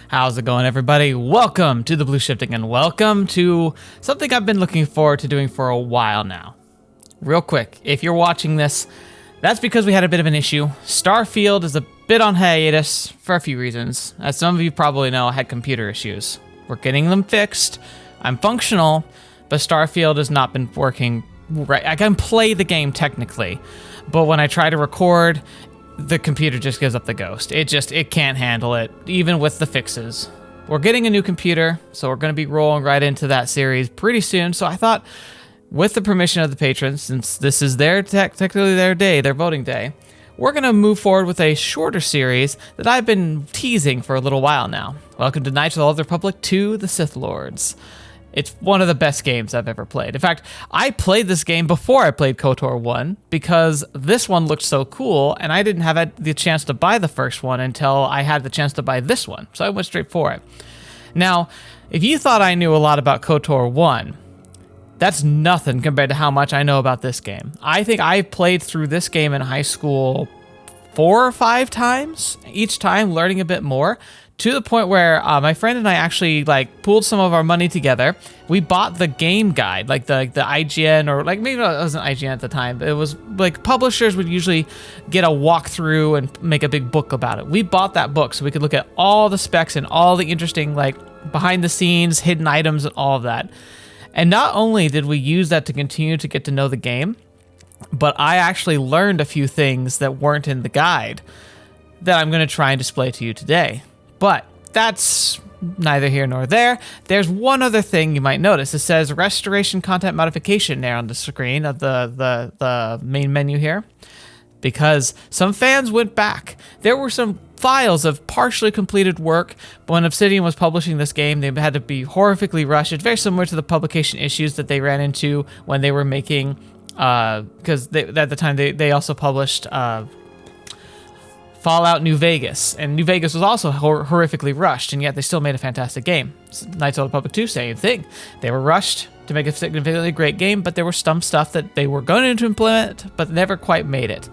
How's it going, everybody? Welcome to TheBlueShifting, and welcome to something I've been looking forward to doing for a while now. Real quick, if you're watching this, that's because we had a bit of an issue. Starfield is a bit on hiatus for a few reasons. As some of you probably know, I had computer issues. We're getting them fixed. I'm functional, but Starfield has not been working right. I can play the game technically, but when I try to record, the computer just gives up the ghost. It can't handle it, even with the fixes. We're getting a new computer, so we're going to be rolling right into that series pretty soon. So I thought, with the permission of the patrons, since this is their technically their day, their voting day, we're going to move forward with a shorter series that I've been teasing for a little while now. Welcome to Knights of the Old Republic 2, the Sith Lords. It's one of the best games I've ever played. In fact, I played this game before I played KOTOR 1 because this one looked so cool, and I didn't have the chance to buy the first one until I had the chance to buy this one, so I went straight for it. Now, if you thought I knew a lot about KOTOR 1, that's nothing compared to how much I know about this game. I think I played through this game in high school 4 or 5 times, each time learning a bit more, to the point where my friend and I actually pooled some of our money together. We bought the game guide, the IGN, or maybe it wasn't IGN at the time, but it was publishers would usually get a walkthrough and make a big book about it. We bought that book so we could look at all the specs and all the interesting behind the scenes, hidden items and all of that. And not only did we use that to continue to get to know the game, but I actually learned a few things that weren't in the guide that I'm going to try and display to you today. But that's neither here nor there. There's one other thing you might notice. It says restoration content modification there on the screen of the main menu here, because some fans went back. There were some files of partially completed work, but when Obsidian was publishing this game, they had to be horrifically rushed. It's very similar to the publication issues that they ran into when they were making, because at the time they also published Fallout New Vegas, and New Vegas was also horrifically rushed, and yet they still made a fantastic game. Knights of the Old Republic 2, same thing. They were rushed to make a significantly great game, but there was some stuff that they were going to implement, but never quite made it.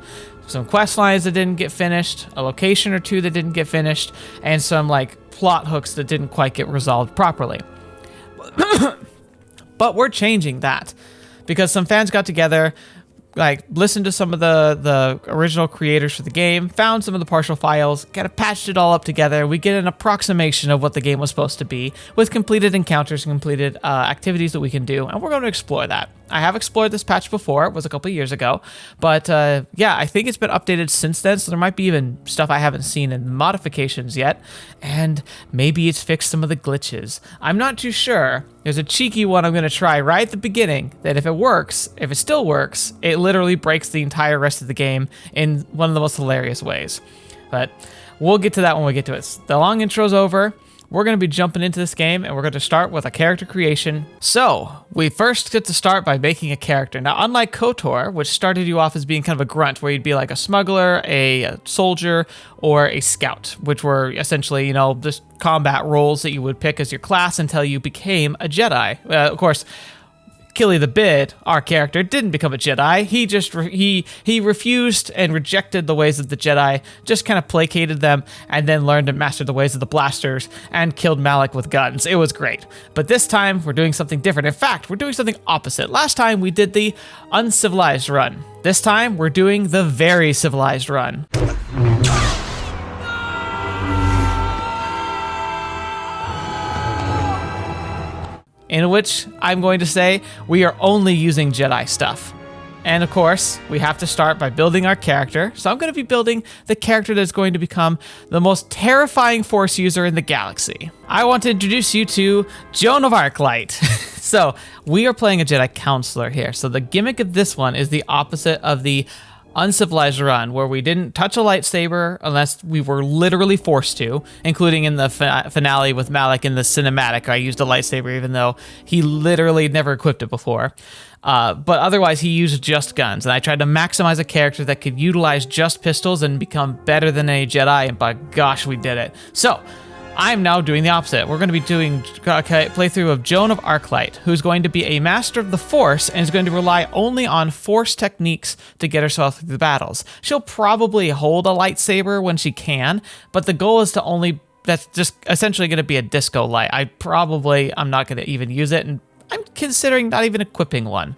Some quest lines that didn't get finished, a location or two that didn't get finished, and some plot hooks that didn't quite get resolved properly. But we're changing that, because some fans got together, listened to some of the original creators for the game, found some of the partial files, kind of patched it all up together. We get an approximation of what the game was supposed to be, with completed encounters and completed activities that we can do, and we're going to explore that. I have explored this patch before. It was a couple years ago, but yeah, I think it's been updated since then, so there might be even stuff I haven't seen in modifications yet, and maybe it's fixed some of the glitches. I'm not too sure. There's a cheeky one I'm going to try right at the beginning that if it still works, it literally breaks the entire rest of the game in one of the most hilarious ways. But we'll get to that when we get to it. The long intro's over. We're going to be jumping into this game, and we're going to start with a character creation. So, we first get to start by making a character. Now, unlike KOTOR, which started you off as being kind of a grunt, where you'd be like a smuggler, a soldier, or a scout, which were essentially, just combat roles that you would pick as your class until you became a Jedi. Of course, Killy the Bid, our character, didn't become a Jedi. He refused and rejected the ways of the Jedi, just kind of placated them, and then learned and mastered the ways of the blasters and killed Malak with guns. It was great. But this time, we're doing something different. In fact, we're doing something opposite. Last time, we did the uncivilized run. This time, we're doing the very civilized run. In which I'm going to say we are only using Jedi stuff. And of course, we have to start by building our character. So I'm going to be building the character that's going to become the most terrifying Force user in the galaxy. I want to introduce you to Joan of Arclight. So we are playing a Jedi counselor here. So the gimmick of this one is the opposite of the uncivilized run, where we didn't touch a lightsaber unless we were literally forced to, including in the finale with Malak in the cinematic. I used a lightsaber even though he literally never equipped it before. But otherwise, he used just guns, and I tried to maximize a character that could utilize just pistols and become better than a Jedi, and by gosh, we did it. So, I'm now doing the opposite. We're going to be doing a playthrough of Joan of Arclight, who's going to be a master of the Force and is going to rely only on Force techniques to get herself through the battles. She'll probably hold a lightsaber when she can, but the goal is to only that's just essentially going to be a disco light. I'm not going to even use it, and I'm considering not even equipping one.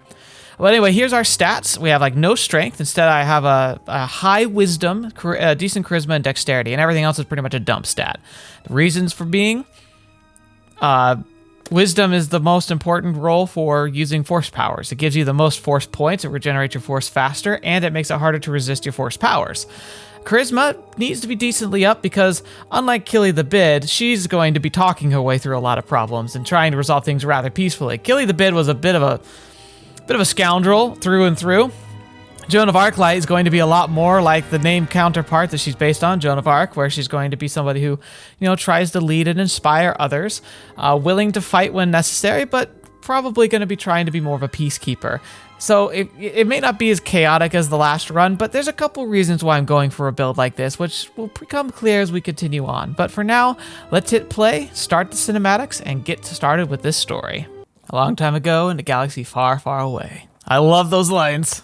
Well, anyway, here's our stats. We have like no strength. Instead, I have a high wisdom, decent charisma, and dexterity, and everything else is pretty much a dump stat. The reasons for being, wisdom is the most important role for using force powers. It gives you the most force points, it regenerates your force faster, and it makes it harder to resist your force powers. Charisma needs to be decently up because, unlike Killy the Bid, she's going to be talking her way through a lot of problems and trying to resolve things rather peacefully. Killy the Bid was a bit of a scoundrel through and through. Joan of Arclight is going to be a lot more like the name counterpart that she's based on, Joan of Arc, where she's going to be somebody who, tries to lead and inspire others, willing to fight when necessary, but probably going to be trying to be more of a peacekeeper. So it may not be as chaotic as the last run, but there's a couple reasons why I'm going for a build like this, which will become clear as we continue on. But for now, let's hit play, start the cinematics, and get started with this story. A long time ago in a galaxy far, far away. I love those lines.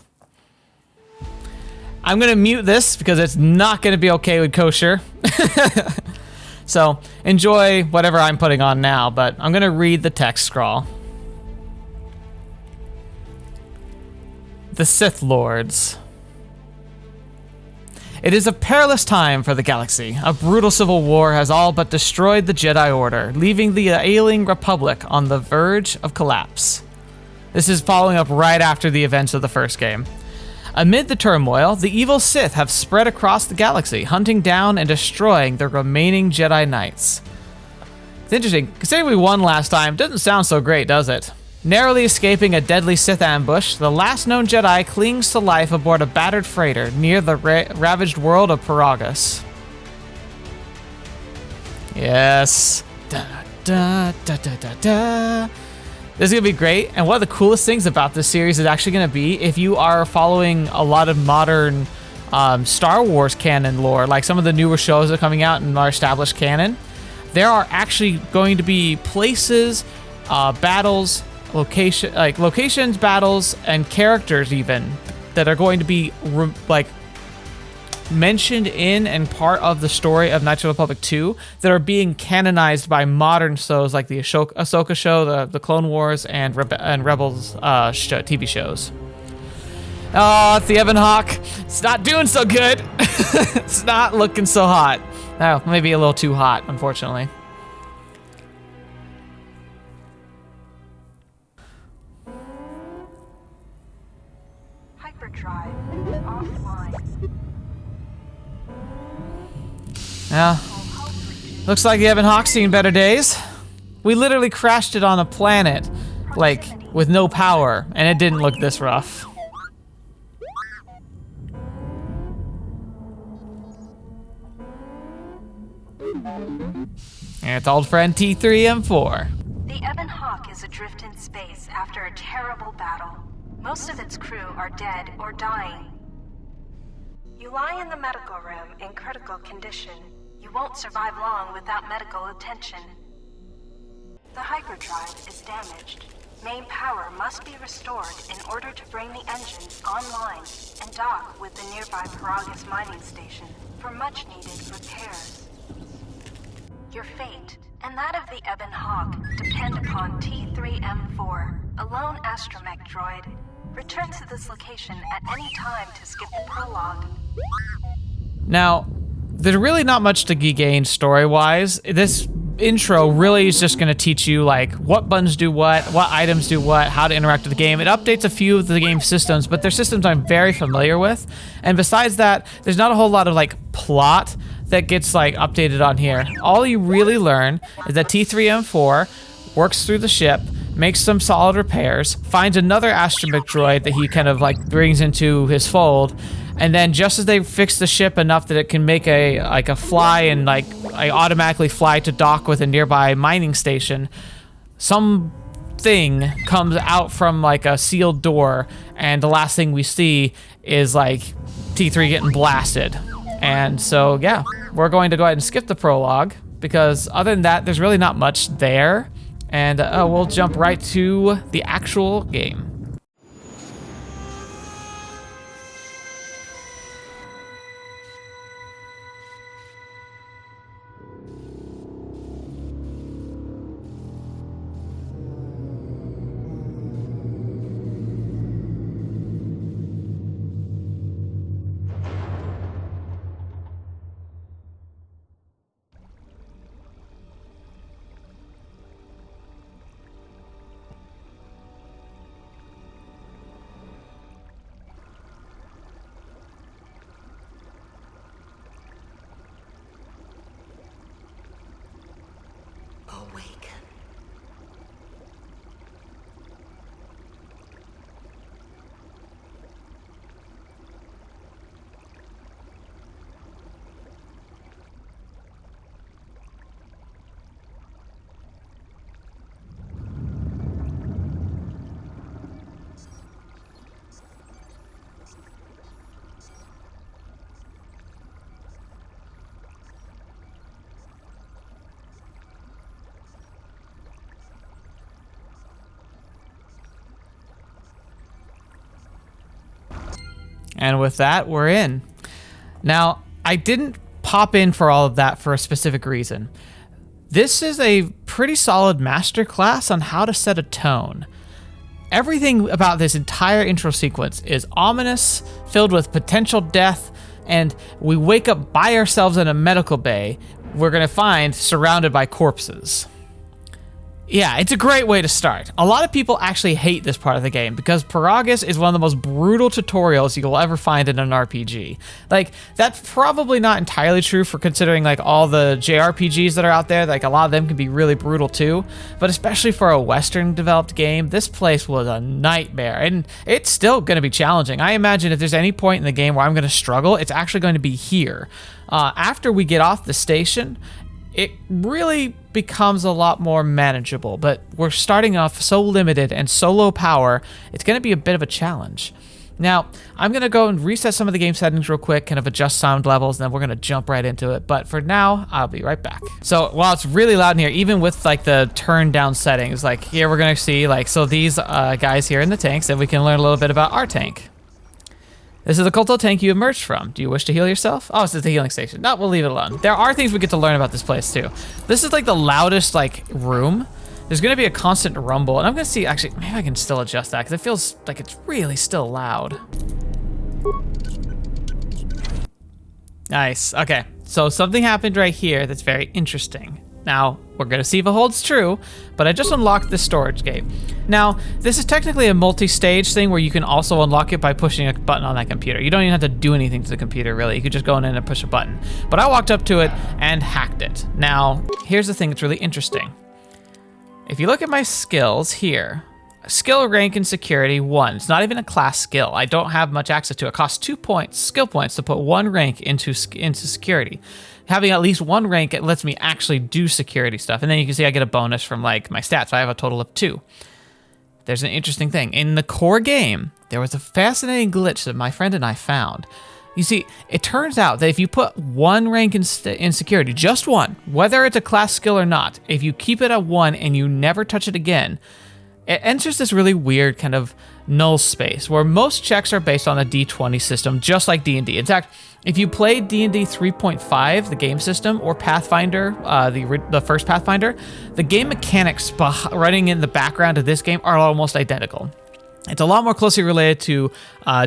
I'm going to mute this because it's not going to be okay with kosher. So enjoy whatever I'm putting on now, but I'm going to read the text scrawl. The Sith Lords. It is a perilous time for the galaxy. A brutal civil war has all but destroyed the Jedi Order, leaving the ailing Republic on the verge of collapse. This is following up right after the events of the first game. Amid the turmoil, the evil Sith have spread across the galaxy, hunting down and destroying the remaining Jedi Knights. It's interesting, considering we won last time, doesn't sound so great, does it? Narrowly escaping a deadly Sith ambush, the last known Jedi clings to life aboard a battered freighter near the ravaged world of Peragus. Yes. Da, da, da, da, da, da. This is going to be great, and one of the coolest things about this series is actually going to be if you are following a lot of modern Star Wars canon lore, like some of the newer shows that are coming out in our established canon, there are actually going to be places, battles, locations, battles, and characters even that are going to be mentioned in and part of the story of Knights of the Republic 2 that are being canonized by modern shows like the Ahsoka show, the Clone Wars, and Rebels TV shows. Oh, it's the Ebon Hawk. It's not doing so good. It's not looking so hot. Oh, maybe a little too hot, unfortunately. Hyperdrive offline. Yeah, looks like the Ebon Hawk's seen better days. We literally crashed it on a planet, with no power, and it didn't look this rough. And it's old friend T3M4. The Ebon Hawk is adrift in space after a terrible battle. Most of its crew are dead or dying. You lie in the medical room in critical condition. You won't survive long without medical attention. The hyperdrive is damaged. Main power must be restored in order to bring the engines online and dock with the nearby Peragus mining station for much-needed repairs. Your fate and that of the Ebon Hawk depend upon T3M4, a lone astromech droid. Return to this location at any time to skip the prologue. Now, there's really not much to gain story-wise. This intro really is just going to teach you what buttons do what items do what, how to interact with the game. It updates a few of the game's systems, but they're systems I'm very familiar with. And besides that, there's not a whole lot of plot that gets updated on here. All you really learn is that T3M4 works through the ship, makes some solid repairs, finds another astromech droid that he kind of brings into his fold, and then just as they fix the ship enough that it can make a fly and automatically fly to dock with a nearby mining station, something comes out from a sealed door, and the last thing we see is T3 getting blasted. And so yeah, we're going to go ahead and skip the prologue because other than that, there's really not much there. And we'll jump right to the actual game. And with that, we're in. Now, I didn't pop in for all of that for a specific reason. This is a pretty solid masterclass on how to set a tone. Everything about this entire intro sequence is ominous, filled with potential death, and we wake up by ourselves in a medical bay we're gonna find surrounded by corpses. Yeah, it's a great way to start. A lot of people actually hate this part of the game because Peragus is one of the most brutal tutorials you'll ever find in an RPG. Like, that's probably not entirely true for considering like all the JRPGs that are out there. Like, a lot of them can be really brutal too, but especially for a Western developed game, this place was a nightmare, and it's still gonna be challenging. I imagine if there's any point in the game where I'm gonna struggle, it's actually going to be here. After we get off the station, it really becomes a lot more manageable, but we're starting off so limited and so low power, it's going to be a bit of a challenge. Now, I'm going to go and reset some of the game settings real quick, kind of adjust sound levels, and then we're going to jump right into it. But for now, I'll be right back. So while it's really loud in here, even with like the turned down settings, like here we're going to see like, so these guys here in the tanks, and we can learn a little bit about our tank. This is the KOTOR tank you emerged from. Do you wish to heal yourself? Oh, this is the healing station. No, we'll leave it alone. There are things we get to learn about this place too. This is like the loudest like room. There's gonna be a constant rumble, and I'm gonna see, actually, maybe I can still adjust that because it feels like it's really still loud. Nice, okay. So something happened right here that's very interesting. Now, we're gonna see if it holds true, but I just unlocked this storage gate. Now, this is technically a multi-stage thing where you can also unlock it by pushing a button on that computer. You don't even have to do anything to the computer, really. You could just go in and push a button. But I walked up to it and hacked it. Now, here's the thing that's really interesting. If you look at my skills here, skill rank and security 1. It's not even a class skill. I don't have much access to it. It costs 2 points, skill points, to put 1 rank into security. Having at least 1 rank, it lets me actually do security stuff. And then you can see I get a bonus from like my stats. So I have a total of 2. There's an interesting thing. In the core game, there was a fascinating glitch that my friend and I found. You see, it turns out that if you put 1 rank in security, just 1, whether it's a class skill or not, if you keep it at 1 and you never touch it again, it enters this really weird kind of null space where most checks are based on a D20 system, just like D&D. In fact, if you play D&D 3.5, the game system, or Pathfinder, the first Pathfinder, the game mechanics running in the background of this game are almost identical. It's a lot more closely related to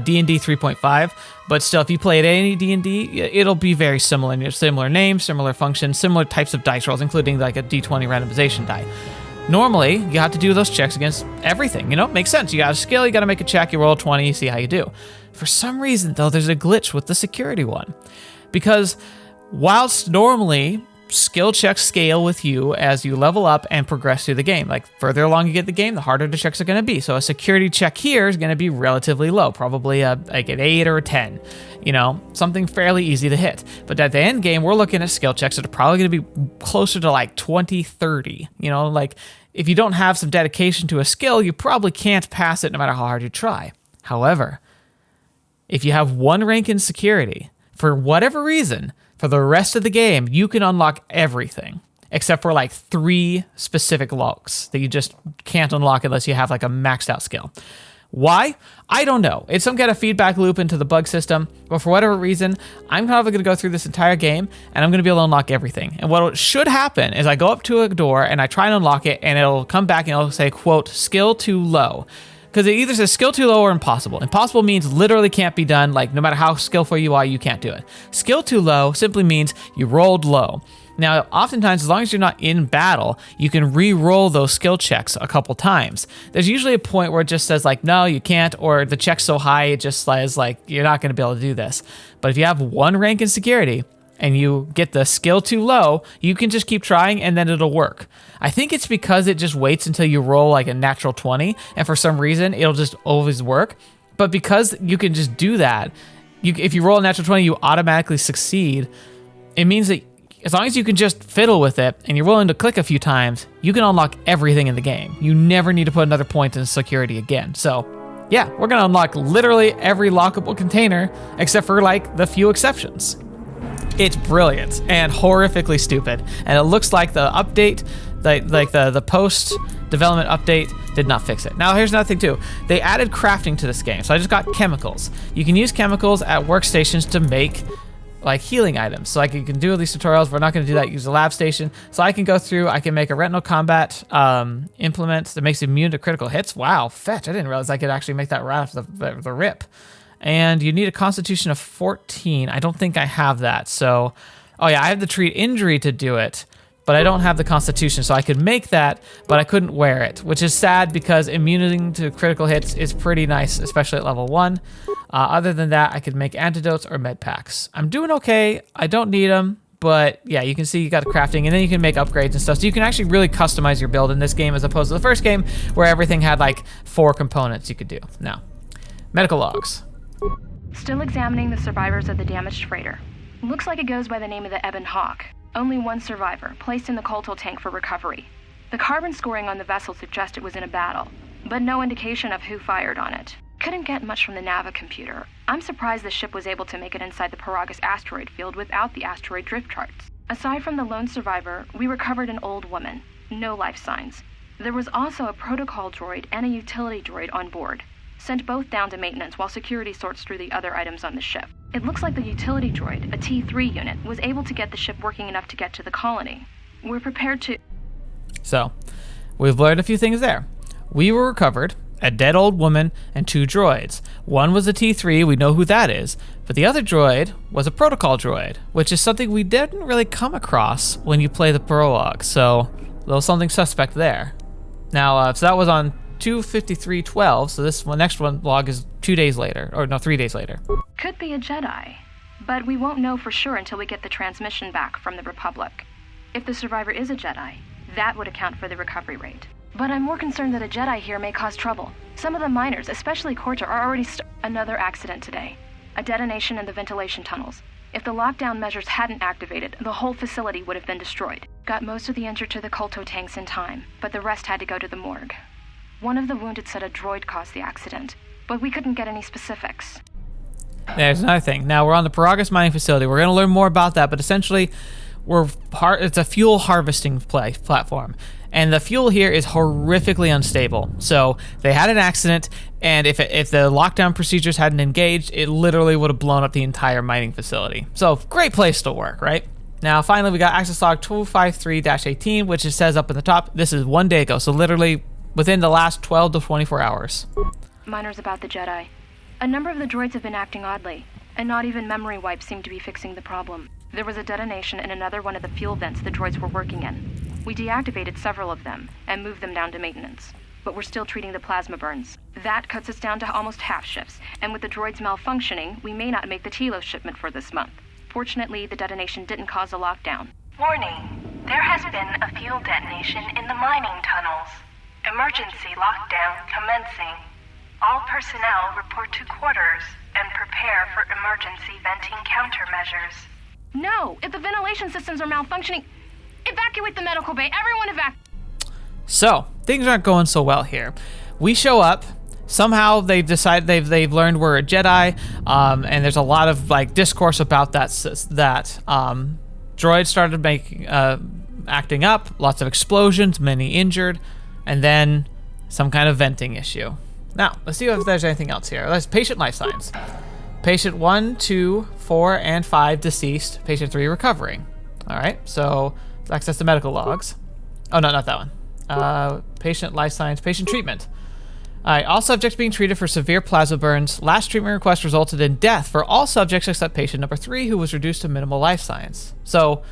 D&D 3.5, but still, if you play at any D&D, it'll be very similar. Similar names, similar functions, similar types of dice rolls, including like a D20 randomization die. Normally, you have to do those checks against everything, you know? Makes sense. You got a skill, you got to make a check, you roll a 20, you see how you do. For some reason, though, there's a glitch with the security one. Because whilst normally skill checks scale with you as you level up and progress through the game. Like, further along you get the game, the harder the checks are going to be. So a security check here is going to be relatively low, probably like an 8 or a 10. You know, something fairly easy to hit. But at the end game, we're looking at skill checks that are probably going to be closer to like 20, 30. You know, like if you don't have some dedication to a skill, you probably can't pass it no matter how hard you try. However, if you have 1 rank in security, for whatever reason, for the rest of the game, you can unlock everything except for like 3 specific locks that you just can't unlock unless you have like a maxed out skill. Why? I don't know. It's some kind of feedback loop into the bug system, but for whatever reason, I'm probably going to go through this entire game and I'm going to be able to unlock everything. And what should happen is I go up to a door and I try and unlock it, and it'll come back and it'll say, quote, skill too low. Because it either says skill too low or impossible. Impossible means literally can't be done. Like, no matter how skillful you are, you can't do it. Skill too low simply means you rolled low. Now, oftentimes, as long as you're not in battle, you can re-roll those skill checks a couple times. There's usually a point where it just says, like, no, you can't, or the check's so high, it just says, like, you're not going to be able to do this. But if you have 1 rank in security, and you get the skill too low, you can just keep trying and then it'll work. I think it's because it just waits until you roll like a natural 20, and for some reason, it'll just always work. But because you can just do that, if you roll a natural 20, you automatically succeed. It means that as long as you can just fiddle with it and you're willing to click a few times, you can unlock everything in the game. You never need to put another point in security again. So yeah, we're gonna unlock literally every lockable container except for like the few exceptions. It's brilliant and horrifically stupid. And it looks like the update, like the post Development update did not fix it. Now here's another thing too. They added crafting to this game. So I just got chemicals. You can use chemicals at workstations to make like healing items. So like you can do these tutorials. We're not going to do that. Use a lab station. So I can go through, I can make a retinal combat implement that makes it immune to critical hits. Wow, fetch. I didn't realize I could actually make that right off the rip. And you need a constitution of 14. I don't think I have that. So, oh yeah, I have the treat injury to do it, but I don't have the constitution. So I could make that, but I couldn't wear it, which is sad because immunity to critical hits is pretty nice, especially at level 1. Other than that, I could make antidotes or med packs. I'm doing okay. I don't need them, but yeah, you can see you got the crafting, and then you can make upgrades and stuff. So you can actually really customize your build in this game as opposed to the first game where everything had like 4 components you could do. Now, medical logs. Still examining the survivors of the damaged freighter. Looks like it goes by the name of the Ebon Hawk. Only one survivor, placed in the KOTOR tank for recovery. The carbon scoring on the vessel suggests it was in a battle, but no indication of who fired on it. Couldn't get much from the Nava computer. I'm surprised the ship was able to make it inside the Peragus asteroid field without the asteroid drift charts. Aside from the lone survivor, we recovered an old woman. No life signs. There was also a protocol droid and a utility droid on board. Sent both down to maintenance while security sorts through the other items on the ship. It looks like the utility droid, a T3 unit, was able to get the ship working enough to get to the colony. We're prepared to... So, we've learned a few things there. We were recovered, a dead old woman, and 2 droids. One was a T3, we know who that is, but the other droid was a protocol droid, which is something we didn't really come across when you play the prologue, so a little something suspect there. Now, so that was on 2:53:12, so this one, next one log is 2 days later, or no, 3 days later. Could be a Jedi, but we won't know for sure until we get the transmission back from the Republic. If the survivor is a Jedi, that would account for the recovery rate. But I'm more concerned that a Jedi here may cause trouble. Some of the miners, especially KOTOR, are already another accident today. A detonation in the ventilation tunnels. If the lockdown measures hadn't activated, the whole facility would have been destroyed. Got most of the injured to the KOTOR tanks in time, but the rest had to go to the morgue. One of the wounded said a droid caused the accident, but we couldn't get any specifics. There's another thing. Now we're on the Peragus mining facility. We're going to learn more about that, but essentially, it's a fuel harvesting platform. And the fuel here is horrifically unstable. So they had an accident, and if the lockdown procedures hadn't engaged, it literally would have blown up the entire mining facility. So great place to work, right? Now, finally, we got access log 253-18, which it says up in the top. This is 1 day ago, so literally within the last 12 to 24 hours. Miners about the Jedi. A number of the droids have been acting oddly, and not even memory wipes seem to be fixing the problem. There was a detonation in another one of the fuel vents the droids were working in. We deactivated several of them and moved them down to maintenance, but we're still treating the plasma burns. That cuts us down to almost half shifts, and with the droids malfunctioning, we may not make the Telos shipment for this month. Fortunately, the detonation didn't cause a lockdown. Warning, there has been a fuel detonation in the mining tunnels. Emergency lockdown commencing. All personnel report to quarters and prepare for emergency venting countermeasures. No! If the ventilation systems are malfunctioning, evacuate the medical bay. Everyone evacuate. So, things aren't going so well here. We show up. Somehow they've decided they've learned we're a Jedi, and there's a lot of like discourse about that. Droids started acting up, lots of explosions, many injured, and then some kind of venting issue. Now, let's see if there's anything else here. Let's patient life signs. Patient 1, 2, 4, and 5 deceased. Patient 3 recovering. All right, so let's access the medical logs. Oh, no, not that one. Patient life signs, patient treatment. All right, all subjects being treated for severe plasma burns. Last treatment request resulted in death for all subjects except patient number 3, who was reduced to minimal life signs. So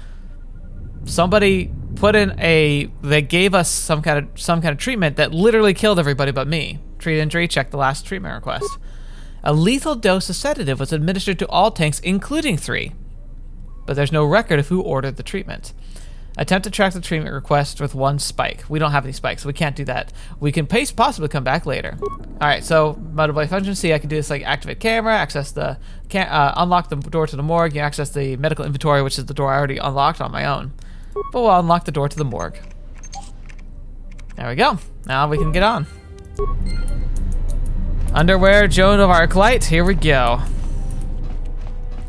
somebody put in they gave us some kind of treatment that literally killed everybody but me. Treat injury, check the last treatment request. A lethal dose of sedative was administered to all tanks, including 3. But there's no record of who ordered the treatment. Attempt to track the treatment request with 1 spike. We don't have any spikes, so we can't do that. We can possibly come back later. All right, so motor blade function. See, I can do this like activate camera, access the unlock the door to the morgue. You access the medical inventory, which is the door I already unlocked on my own. But we'll unlock the door to the morgue. There we go. Now we can get on. Underwear, Joan of Arclight. Here we go.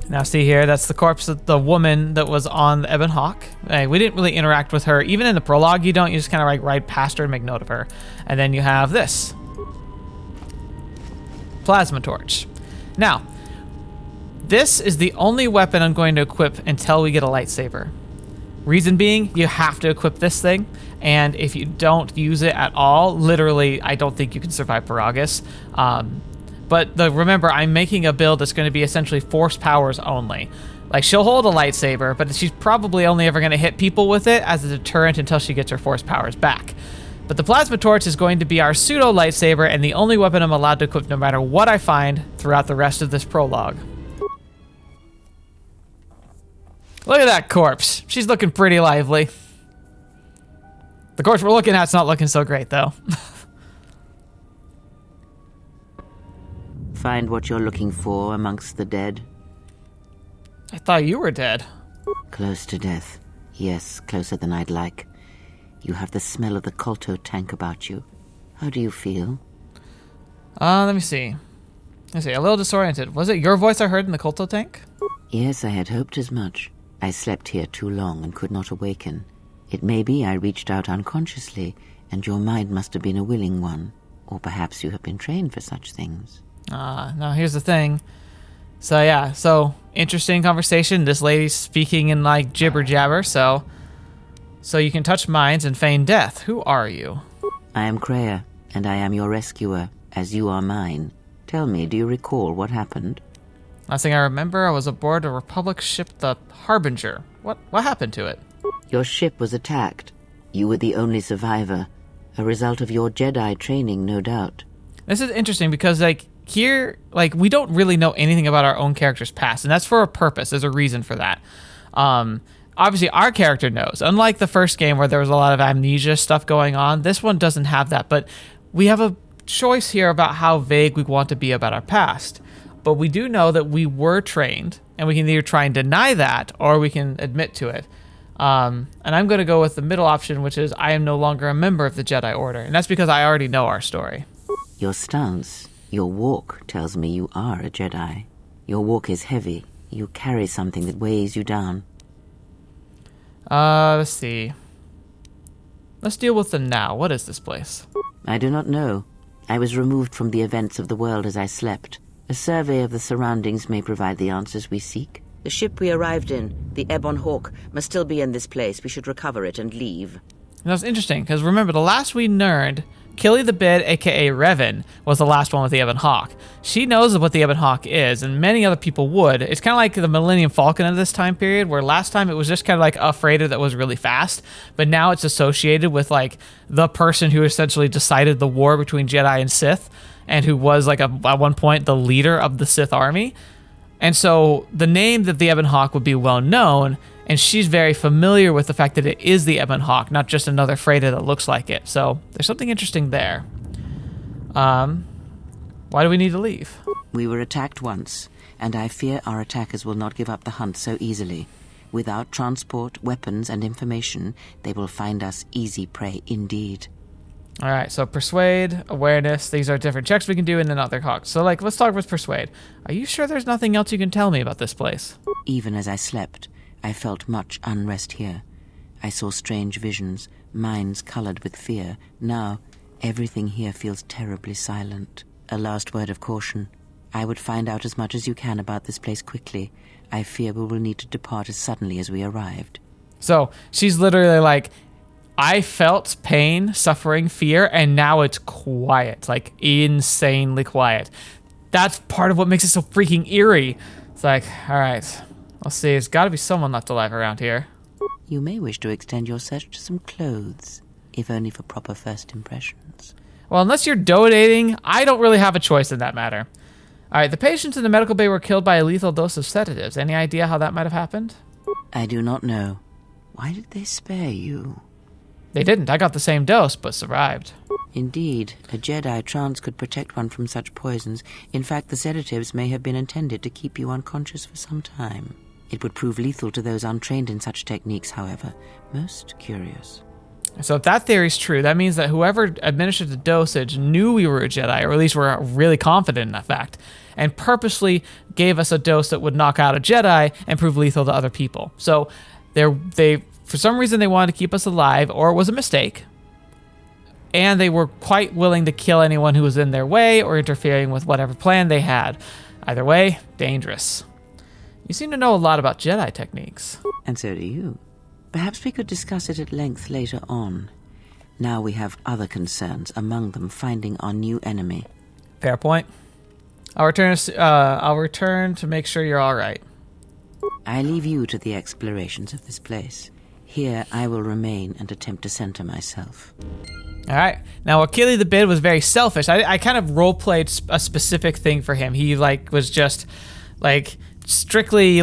Now see here, that's the corpse of the woman that was on the Ebon Hawk. We didn't really interact with her. Even in the prologue, you don't. You just kind of like ride past her and make note of her. And then you have this. Plasma torch. Now, this is the only weapon I'm going to equip until we get a lightsaber. Reason being, you have to equip this thing. And if you don't use it at all, literally, I don't think you can survive Peragus. But remember, I'm making a build that's going to be essentially force powers only. Like, she'll hold a lightsaber, but she's probably only ever going to hit people with it as a deterrent until she gets her force powers back. But the plasma torch is going to be our pseudo lightsaber and the only weapon I'm allowed to equip no matter what I find throughout the rest of this prologue. Look at that corpse. She's looking pretty lively. The corpse we're looking at's not looking so great, though. Find what you're looking for amongst the dead? I thought you were dead. Close to death. Yes, closer than I'd like. You have the smell of the KOTOR tank about you. How do you feel? Let me see. A little disoriented. Was it your voice I heard in the KOTOR tank? Yes, I had hoped as much. I slept here too long and could not awaken. It may be I reached out unconsciously, and your mind must have been a willing one. Or perhaps you have been trained for such things. No, here's the thing. So interesting conversation. This lady's speaking in like jibber jabber, so you can touch minds and feign death. Who are you? I am Kreia, and I am your rescuer, as you are mine. Tell me, do you recall what happened? Last thing I remember, I was aboard a Republic ship, the Harbinger. What happened to it? Your ship was attacked. You were the only survivor. A result of your Jedi training, no doubt. This is interesting because, here, we don't really know anything about our own character's past, and that's for a purpose. There's a reason for that. Obviously, our character knows. Unlike the first game where there was a lot of amnesia stuff going on, this one doesn't have that. But we have a choice here about how vague we want to be about our past. But we do know that we were trained, and we can either try and deny that, or we can admit to it. And I'm going to go with the middle option, which is I am no longer a member of the Jedi Order. And that's because I already know our story. Your stance, your walk tells me you are a Jedi. Your walk is heavy. You carry something that weighs you down. Let's see. Let's deal with the now. What is this place? I do not know. I was removed from the events of the world as I slept. A survey of the surroundings may provide the answers we seek. The ship we arrived in, the Ebon Hawk, must still be in this place. We should recover it and leave. And that's interesting, because remember, the last we learned, Killy the Bid, a.k.a. Revan, was the last one with the Ebon Hawk. She knows what the Ebon Hawk is, and many other people would. It's kind of like the Millennium Falcon of this time period, where last time it was just kind of like a freighter that was really fast, but now it's associated with the person who essentially decided the war between Jedi and Sith, and who was at one point the leader of the Sith army. And so the name that the Ebon Hawk would be well known, and she's very familiar with the fact that it is the Ebon Hawk, not just another freighter that looks like it. So there's something interesting there. Why do we need to leave? We were attacked once, and I fear our attackers will not give up the hunt so easily. Without transport, weapons, and information, they will find us easy prey indeed. All right, so Persuade, Awareness, these are different checks we can do in another Hawk. So, let's talk with Persuade. Are you sure there's nothing else you can tell me about this place? Even as I slept, I felt much unrest here. I saw strange visions, minds colored with fear. Now, everything here feels terribly silent. A last word of caution. I would find out as much as you can about this place quickly. I fear we will need to depart as suddenly as we arrived. So, she's literally I felt pain, suffering, fear, and now it's quiet, insanely quiet. That's part of what makes it so freaking eerie. It's all right, let's see, there's gotta be someone left alive around here. You may wish to extend your search to some clothes, if only for proper first impressions. Well, unless you're donating, I don't really have a choice in that matter. All right, the patients in the medical bay were killed by a lethal dose of sedatives. Any idea how that might have happened? I do not know. Why did they spare you? They didn't. I got the same dose, but survived. Indeed, a Jedi trance could protect one from such poisons. In fact, the sedatives may have been intended to keep you unconscious for some time. It would prove lethal to those untrained in such techniques, however. Most curious. So if that theory is true, that means that whoever administered the dosage knew we were a Jedi, or at least were really confident in that fact, and purposely gave us a dose that would knock out a Jedi and prove lethal to other people. So they for some reason they wanted to keep us alive, or it was a mistake. And they were quite willing to kill anyone who was in their way or interfering with whatever plan they had. Either way, dangerous. You seem to know a lot about Jedi techniques. And so do you. Perhaps we could discuss it at length later on. Now we have other concerns, among them finding our new enemy. Fair point. I'll return to make sure you're all right. I leave you to the explorations of this place. Here I will remain and attempt to center myself. All right. Now, Wakili the Bid was very selfish. I kind of role-played a specific thing for him. He was just strictly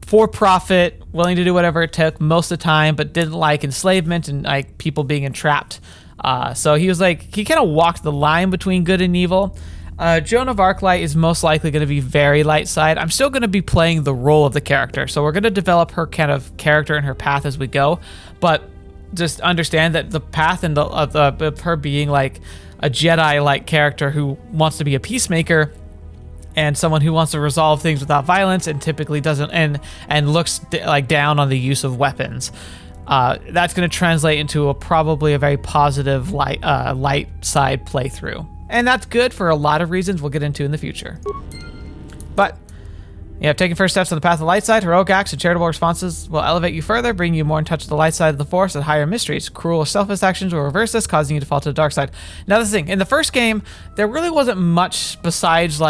for profit, willing to do whatever it took most of the time, but didn't like enslavement and people being entrapped. So he was he kind of walked the line between good and evil. Joan of Arclight is most likely going to be very light side. I'm still going to be playing the role of the character, so we're going to develop her kind of character and her path as we go, but just understand that the path and of her being a Jedi-like character who wants to be a peacemaker and someone who wants to resolve things without violence and typically doesn't and looks down on the use of weapons. That's going to translate into probably a very positive light side playthrough. And that's good for a lot of reasons we'll get into in the future. But taking first steps on the path of the light side, heroic acts and charitable responses will elevate you further, bring you more in touch with the light side of the Force and higher mysteries. Cruel or selfless actions will reverse this, causing you to fall to the dark side. Now, this thing, in the first game, there really wasn't much besides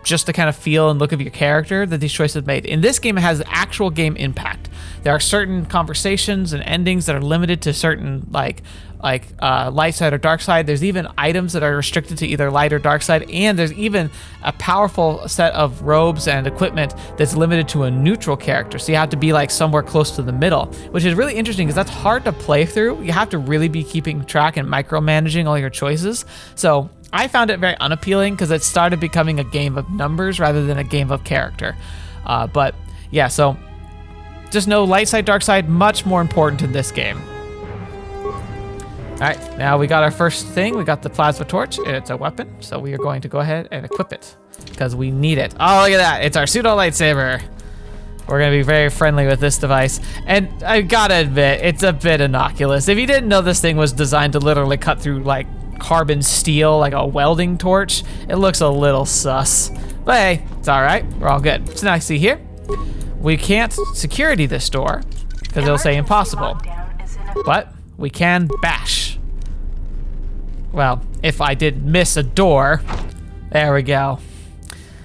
just the kind of feel and look of your character that these choices made. In this game, it has actual game impact. There are certain conversations and endings that are limited to certain light side or dark side. There's even items that are restricted to either light or dark side, and there's even a powerful set of robes and equipment that's limited to a neutral character. So you have to be somewhere close to the middle, which is really interesting because that's hard to play through. You have to really be keeping track and micromanaging all your choices. So I found it very unappealing because it started becoming a game of numbers rather than a game of character. But yeah, so just know light side, dark side, much more important in this game. All right, now we got our first thing. We got the plasma torch. It's a weapon, so we are going to go ahead and equip it because we need it. Oh, look at that. It's our pseudo lightsaber. We're going to be very friendly with this device. And I gotta admit, it's a bit innocuous. If you didn't know this thing was designed to literally cut through carbon steel like a welding torch, it looks a little sus. But hey, it's all right. We're all good. So now I see here, we can't security this door because it'll say impossible. But we can bash. Well, if I did miss a door, there we go.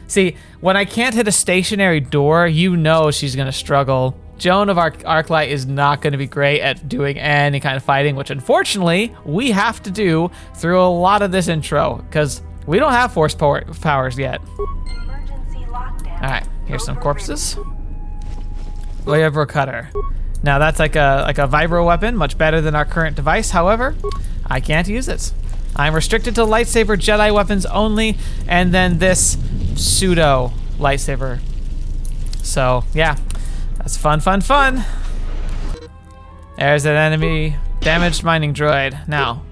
See, when I can't hit a stationary door, she's gonna struggle. Joan of Arclight is not gonna be great at doing any kind of fighting, which unfortunately we have to do through a lot of this intro because we don't have force powers yet. All right, here's some corpses. Whatever cutter. Now that's like a vibro weapon, much better than our current device. However, I can't use it. I'm restricted to lightsaber Jedi weapons only, and then this pseudo lightsaber. So yeah, that's fun. There's an enemy damaged mining droid. Now,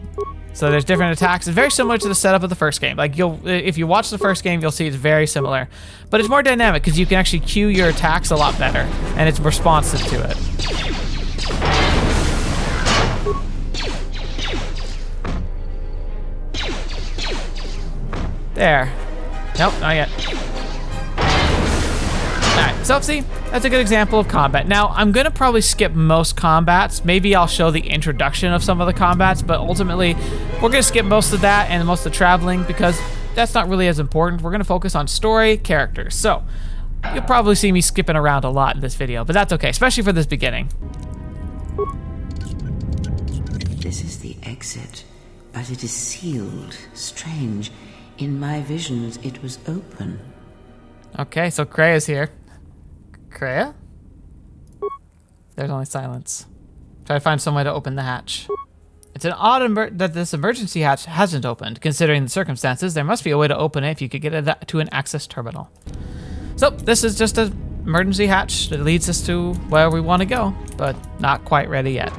so there's different attacks. It's very similar to the setup of the first game. If you watch the first game, you'll see it's very similar, but it's more dynamic because you can actually cue your attacks a lot better, and it's responsive to it. There. Nope, not yet. Alright, so see, that's a good example of combat. Now, I'm gonna probably skip most combats. Maybe I'll show the introduction of some of the combats, but ultimately, we're gonna skip most of that and most of the traveling because that's not really as important. We're gonna focus on story, characters. So, you'll probably see me skipping around a lot in this video, but that's okay, especially for this beginning. This is the exit, but it is sealed. Strange. In my visions, it was open. Okay, so Krea's here. Krea? There's only silence. Try to find some way to open the hatch. It's an odd that this emergency hatch hasn't opened. Considering the circumstances, there must be a way to open it if you could get it to an access terminal. So, this is just an emergency hatch that leads us to where we want to go, but not quite ready yet.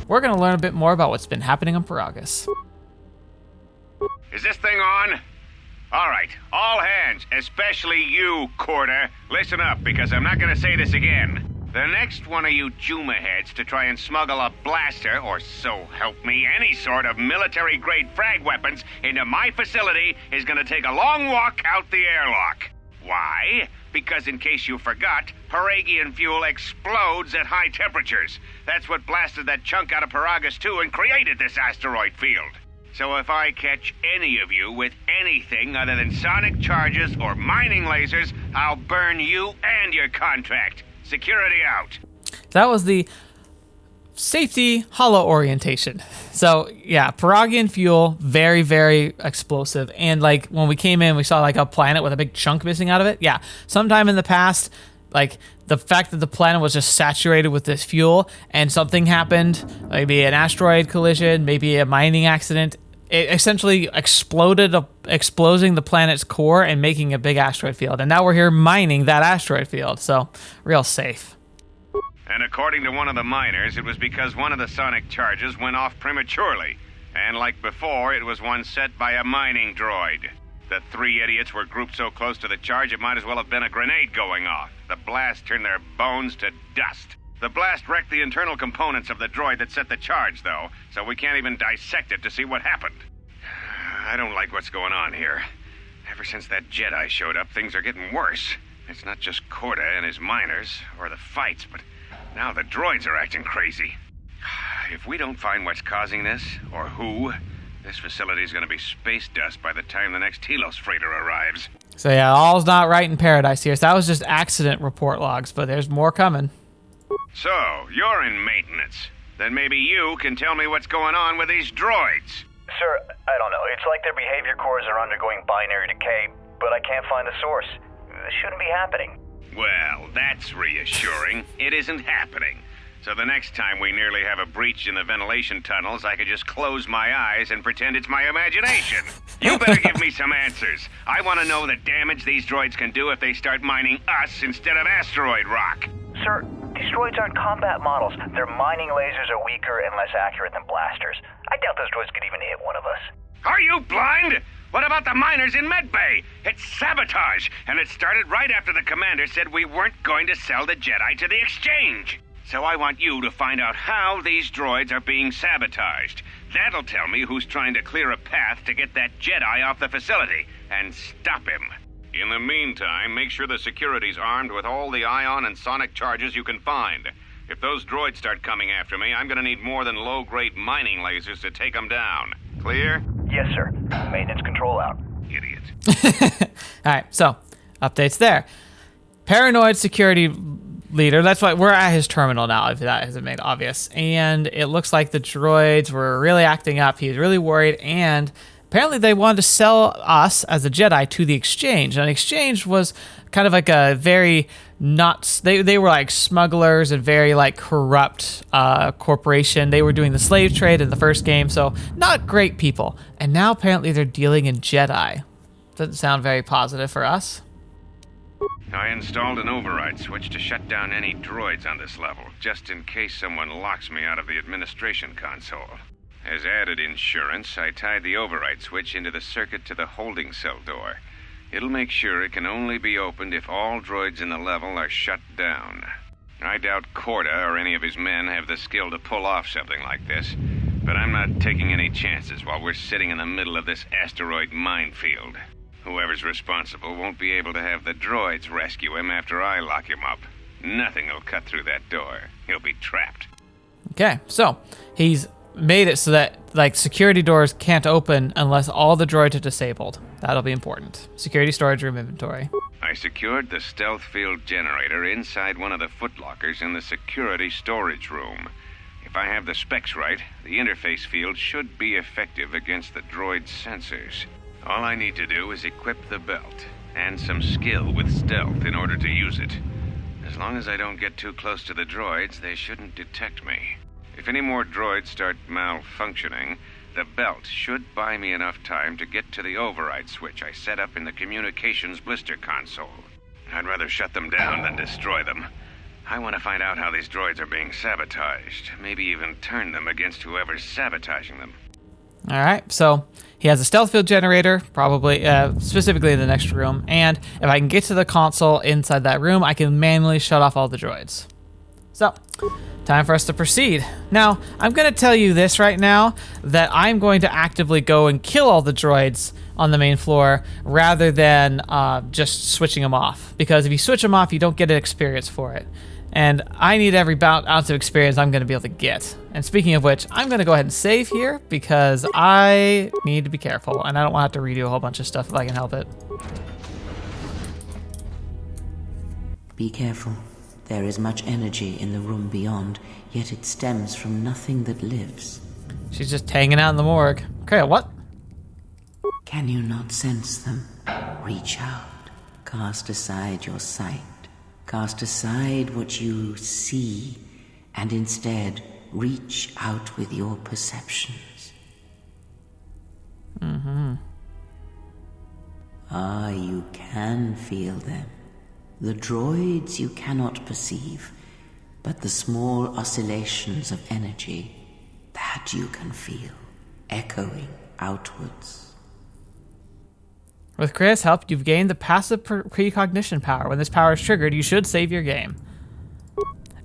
we're going to learn a bit more about what's been happening on Peragus. Is this thing on? All right, all hands, especially you, KOTOR, listen up, because I'm not going to say this again. The next one of you Juma heads to try and smuggle a blaster, or so help me, any sort of military-grade frag weapons into my facility is going to take a long walk out the airlock. Why? Because in case you forgot, Peragian fuel explodes at high temperatures. That's what blasted that chunk out of Peragus 2 and created this asteroid field. So if I catch any of you with anything other than sonic charges or mining lasers, I'll burn you and your contract. Security out. That was the safety hollow orientation. So yeah, Peragian fuel, very, very explosive. And like when we came in, we saw like a planet with a big chunk missing out of it. Yeah, sometime in the past, like the fact that the planet was just saturated with this fuel and something happened, maybe an asteroid collision, maybe a mining accident, it essentially exploding the planet's core and making a big asteroid field. And now we're here mining that asteroid field, so real safe. And according to one of the miners, it was because one of the sonic charges went off prematurely. And like before, it was one set by a mining droid. The three idiots were grouped so close to the charge it might as well have been a grenade going off. The blast turned their bones to dust. The blast wrecked the internal components of the droid that set the charge, though, so we can't even dissect it to see what happened. I don't like what's going on here. Ever since that Jedi showed up, things are getting worse. It's not just KOTOR and his miners, or the fights, but now the droids are acting crazy. If we don't find what's causing this, or who, this facility's gonna be space dust by the time the next Telos freighter arrives. So yeah, all's not right in paradise here. So that was just accident report logs, but there's more coming. So, you're in maintenance. Then maybe you can tell me what's going on with these droids. Sir, I don't know. It's like their behavior cores are undergoing binary decay, but I can't find the source. This shouldn't be happening. Well, that's reassuring. It isn't happening. So the next time we nearly have a breach in the ventilation tunnels, I could just close my eyes and pretend it's my imagination. You better give me some answers. I want to know the damage these droids can do if they start mining us instead of asteroid rock. Sir, these droids aren't combat models. Their mining lasers are weaker and less accurate than blasters. I doubt those droids could even hit one of us. Are you blind? What about the miners in Medbay? It's sabotage, and it started right after the commander said we weren't going to sell the Jedi to the exchange. So I want you to find out how these droids are being sabotaged. That'll tell me who's trying to clear a path to get that Jedi off the facility and stop him. In the meantime, make sure the security's armed with all the ion and sonic charges you can find. If those droids start coming after me, I'm gonna need more than low-grade mining lasers to take them down. Clear? Yes, sir. Maintenance control out. Idiot. Alright, so, updates there. Paranoid security leader, that's why we're at his terminal now, if that hasn't made obvious. And it looks like the droids were really acting up. He's really worried, and apparently they wanted to sell us as a Jedi to the exchange. And the exchange was kind of like a very they were like smugglers and very like corrupt corporation. They were doing the slave trade in the first game, so not great people. And now apparently they're dealing in Jedi. Doesn't sound very positive for us. I installed an override switch to shut down any droids on this level, just in case someone locks me out of the administration console. As added insurance, I tied the override switch into the circuit to the holding cell door. It'll make sure it can only be opened if all droids in the level are shut down. I doubt KOTOR or any of his men have the skill to pull off something like this, but I'm not taking any chances while we're sitting in the middle of this asteroid minefield. Whoever's responsible won't be able to have the droids rescue him after I lock him up. Nothing will cut through that door. He'll be trapped. Okay, so he's made it so that like security doors can't open unless all the droids are disabled. That'll be important. Security storage room inventory. I secured the stealth field generator inside one of the footlockers in the security storage room. If I have the specs right, the interface field should be effective against the droid's sensors. All I need to do is equip the belt, and some skill with stealth in order to use it. As long as I don't get too close to the droids, they shouldn't detect me. If any more droids start malfunctioning, the belt should buy me enough time to get to the override switch I set up in the communications blister console. I'd rather shut them down than destroy them. I want to find out how these droids are being sabotaged. Maybe even turn them against whoever's sabotaging them. All right, so he has a stealth field generator, probably specifically in the next room, and if I can get to the console inside that room, I can manually shut off all the droids. So, time for us to proceed. Now, I'm going to tell you this right now, that I'm going to actively go and kill all the droids on the main floor rather than just switching them off. Because if you switch them off, you don't get an experience for it. And I need every ounce of experience I'm going to be able to get. And speaking of which, I'm going to go ahead and save here because I need to be careful. And I don't want to have to redo a whole bunch of stuff if I can help it. Be careful. There is much energy in the room beyond, yet it stems from nothing that lives. She's just hanging out in the morgue. Okay, what? Can you not sense them? Reach out. Cast aside your sight. Cast aside what you see, and instead reach out with your perceptions. Ah, you can feel them. The droids you cannot perceive, but the small oscillations of energy, that you can feel, echoing outwards. With Chris' help, you've gained the passive precognition power. When this power is triggered, you should save your game.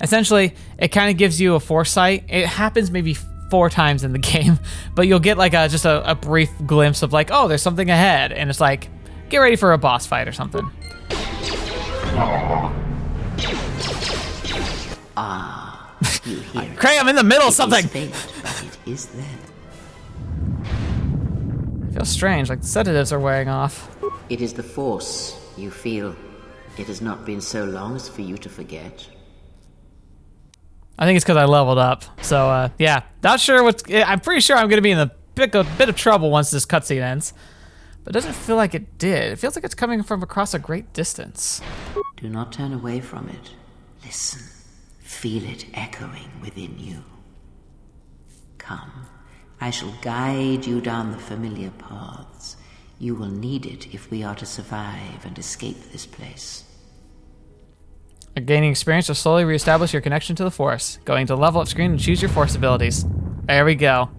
Essentially, it kind of gives you a foresight. It happens maybe 4 times in the game, but you'll get like just a brief glimpse of like, oh, there's something ahead, and it's like, get ready for a boss fight or something. Ah, you hear Cray, I'm in the middle of something! It is faint, but it is there. Feels strange, like the sedatives are wearing off. It is the Force you feel. It has not been so long as for you to forget. I think it's because I leveled up. So, yeah. Not sure I'm pretty sure I'm going to be in a bit of trouble once this cutscene ends. But it doesn't feel like it did. It feels like it's coming from across a great distance. Do not turn away from it. Listen. Feel it echoing within you. Come. I shall guide you down the familiar paths. You will need it if we are to survive and escape this place. Gaining experience will slowly reestablish your connection to the Force. Going to level up screen and choose your Force abilities. There we go.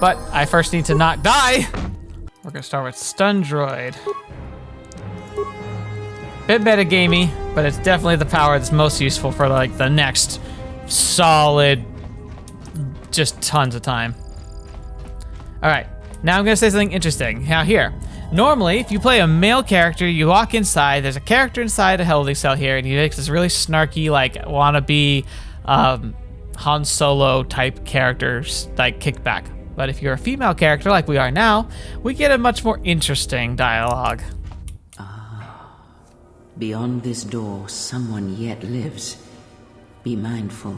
But I first need to not die. We're gonna start with Stun Droid. Bit metagamey, but it's definitely the power that's most useful for like the next solid just tons of time. All right, now I'm gonna say something interesting. Now here, normally if you play a male character, you walk inside, there's a character inside a holding cell here, and he makes this really snarky, like wannabe Han Solo type characters, like kickback. But if you're a female character like we are now, we get a much more interesting dialogue. Beyond this door, someone yet lives. Be mindful.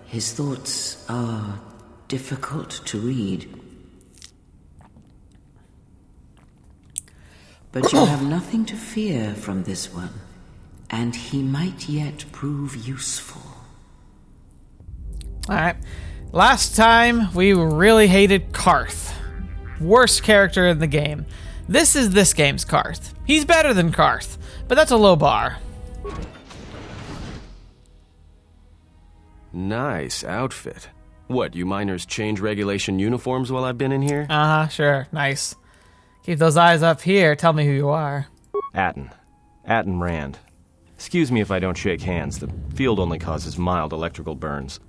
His thoughts are difficult to read. But you have nothing to fear from this one, and he might yet prove useful. Alright, last time we really hated Karth. Worst character in the game. This is this game's Karth. He's better than Karth, but that's a low bar. Nice outfit. What, you miners change regulation uniforms while I've been in here? Uh-huh, sure, nice. Keep those eyes up here, tell me who you are. Atten Rand. Excuse me if I don't shake hands, the field only causes mild electrical burns.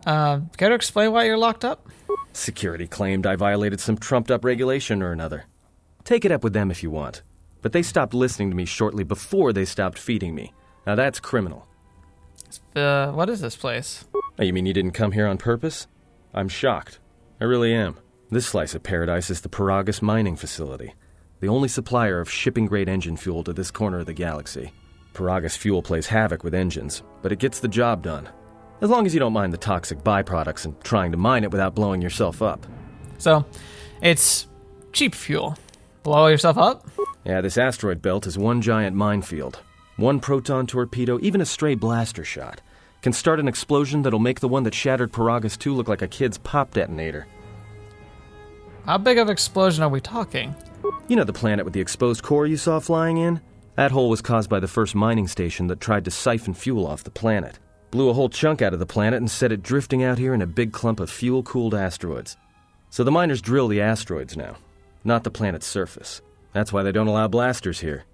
Care to explain why you're locked up? Security claimed I violated some trumped-up regulation or another. Take it up with them if you want. But they stopped listening to me shortly before they stopped feeding me. Now that's criminal. What is this place? Oh, you mean you didn't come here on purpose? I'm shocked. I really am. This slice of paradise is the Peragus mining facility, the only supplier of shipping-grade engine fuel to this corner of the galaxy. Peragus fuel plays havoc with engines, but it gets the job done. As long as you don't mind the toxic byproducts and trying to mine it without blowing yourself up. So, it's cheap fuel. Blow yourself up? Yeah, this asteroid belt is one giant minefield. One proton torpedo, even a stray blaster shot, can start an explosion that'll make the one that shattered Peragus 2 look like a kid's pop detonator. How big of an explosion are we talking? You know the planet with the exposed core you saw flying in? That hole was caused by the first mining station that tried to siphon fuel off the planet. Blew a whole chunk out of the planet and set it drifting out here in a big clump of fuel-cooled asteroids. So the miners drill the asteroids now, not the planet's surface. That's why they don't allow blasters here.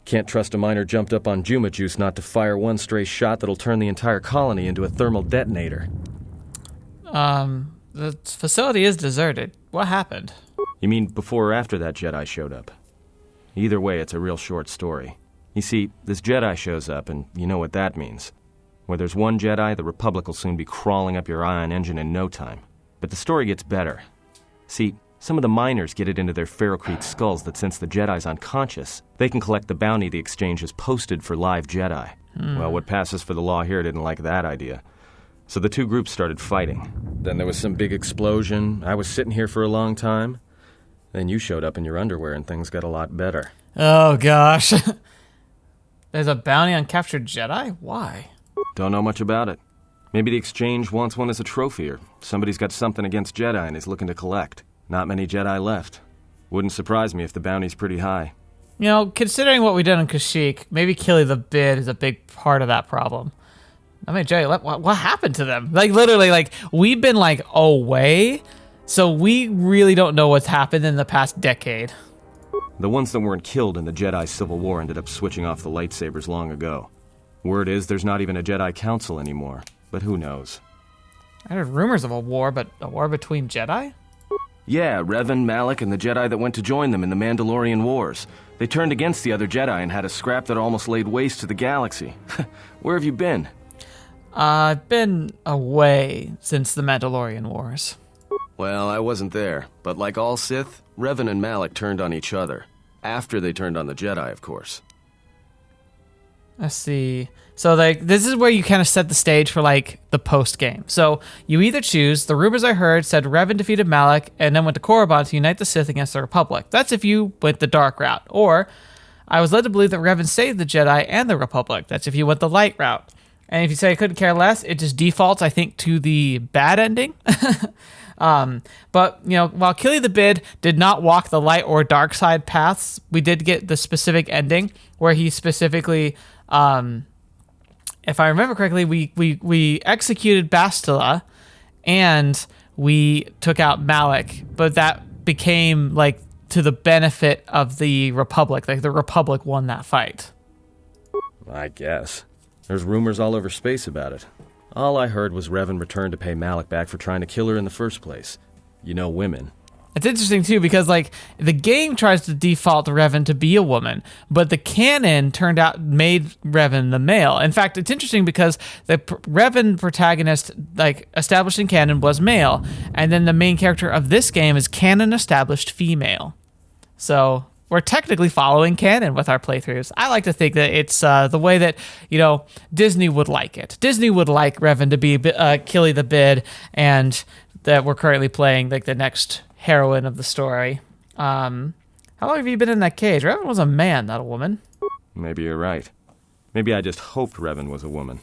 Can't trust a miner jumped up on Juma Juice not to fire one stray shot that'll turn the entire colony into a thermal detonator. The facility is deserted. What happened? You mean before or after that Jedi showed up? Either way, it's a real short story. You see, this Jedi shows up, and you know what that means. Where there's one Jedi, the Republic will soon be crawling up your ion engine in no time. But the story gets better. See, some of the miners get it into their ferrocrete skulls that since the Jedi's unconscious, they can collect the bounty the exchange has posted for live Jedi. Well, what passes for the law here didn't like that idea. So the two groups started fighting. Then there was some big explosion. I was sitting here for a long time. Then you showed up in your underwear and things got a lot better. Oh, gosh. There's a bounty on captured Jedi? Why? Don't know much about it. Maybe the exchange wants one as a trophy, or somebody's got something against Jedi and is looking to collect. Not many Jedi left. Wouldn't surprise me if the bounty's pretty high. You know, considering what we did on Kashyyyk, maybe killing the bid is a big part of that problem. I mean, Jay, what happened to them? Like, literally, like, we've been, like, away, so we really don't know what's happened in the past decade. The ones that weren't killed in the Jedi Civil War ended up switching off the lightsabers long ago. Word is there's not even a Jedi Council anymore, but who knows? I heard rumors of a war, but a war between Jedi? Yeah, Revan, Malak, and the Jedi that went to join them in the Mandalorian Wars. They turned against the other Jedi and had a scrap that almost laid waste to the galaxy. Where have you been? I've been away since the Mandalorian Wars. Well, I wasn't there, but like all Sith, Revan and Malak turned on each other. After they turned on the Jedi, of course. Let's see. So, like, this is where you kind of set the stage for, like, the post-game. So, you either choose, the rumors I heard said Revan defeated Malak and then went to Korriban to unite the Sith against the Republic. That's if you went the dark route. Or, I was led to believe that Revan saved the Jedi and the Republic. That's if you went the light route. And if you say I couldn't care less, it just defaults, I think, to the bad ending. But, you know, while Killy the Bid did not walk the light or dark side paths, we did get the specific ending where he specifically, if I remember correctly, we executed Bastila and we took out Malak, but that became, like, to the benefit of the Republic. Like, the Republic won that fight. I guess. There's rumors all over space about it. All I heard was Revan returned to pay Malak back for trying to kill her in the first place. You know, women. It's interesting, too, because, like, the game tries to default Revan to be a woman, but the canon made Revan the male. In fact, it's interesting because the Revan protagonist, like, established in canon was male, and then the main character of this game is canon established female. So we're technically following canon with our playthroughs. I like to think that it's the way that, you know, Disney would like it. Disney would like Revan to be Killy the Bid, and that we're currently playing, like, the next heroine of the story. How long have you been in that cage? Revan was a man, not a woman. Maybe you're right. Maybe I just hoped Revan was a woman.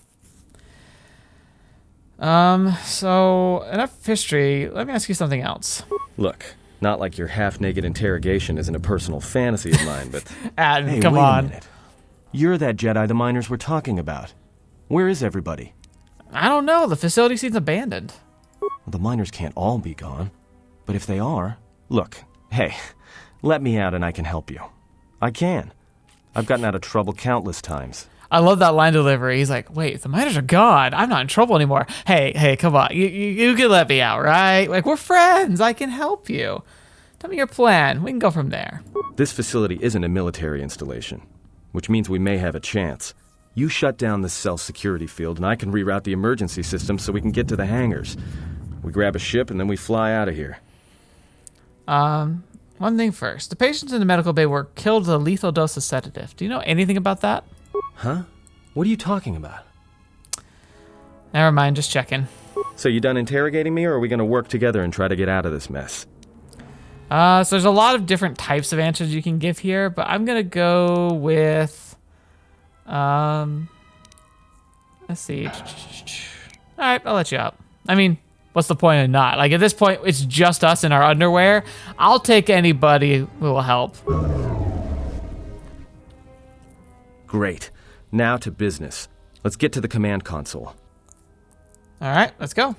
So, enough history. Let me ask you something else. Look, not like your half-naked interrogation isn't a personal fantasy of mine, but... Adam, hey, come wait on. a minute. You're that Jedi the miners were talking about. Where is everybody? I don't know. The facility seems abandoned. Well, the miners can't all be gone. But if they are... Look, hey, let me out and I can help you. I can. I've gotten out of trouble countless times. I love that line delivery. He's like, wait, the miners are gone. I'm not in trouble anymore. Hey, come on. You can let me out, right? Like, we're friends. I can help you. Tell me your plan. We can go from there. This facility isn't a military installation, which means we may have a chance. You shut down the cell security field and I can reroute the emergency system so we can get to the hangars. We grab a ship and then we fly out of here. One thing first. The patients in the medical bay were killed with a lethal dose of sedative. Do you know anything about that? Huh? What are you talking about? Never mind, just checking. So you done interrogating me, or are we going to work together and try to get out of this mess? So there's a lot of different types of answers you can give here, but I'm going to go with... let's see. All right, I'll let you out. I mean... What's the point of not? Like, at this point, it's just us in our underwear. I'll take anybody who will help. Great. Now to business. Let's get to the command console. All right, let's go.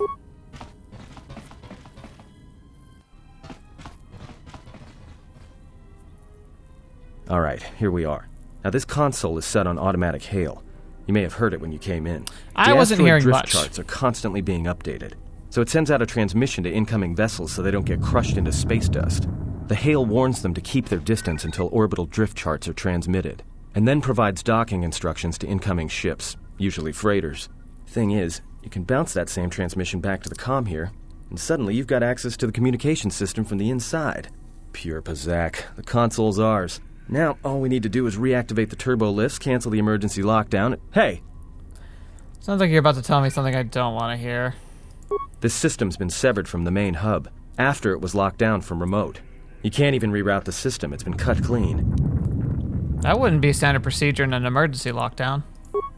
All right, here we are. Now this console is set on automatic hail. You may have heard it when you came in. I wasn't hearing drift much. Charts are constantly being updated, so it sends out a transmission to incoming vessels so they don't get crushed into space dust. The hail warns them to keep their distance until orbital drift charts are transmitted, and then provides docking instructions to incoming ships, usually freighters. Thing is, you can bounce that same transmission back to the comm here, and suddenly you've got access to the communication system from the inside. Pure pizzazz. The console's ours. Now, all we need to do is reactivate the turbo lifts, cancel the emergency lockdown. Hey! Sounds like you're about to tell me something I don't want to hear. This system's been severed from the main hub, after it was locked down from remote. You can't even reroute the system, it's been cut clean. That wouldn't be standard procedure in an emergency lockdown.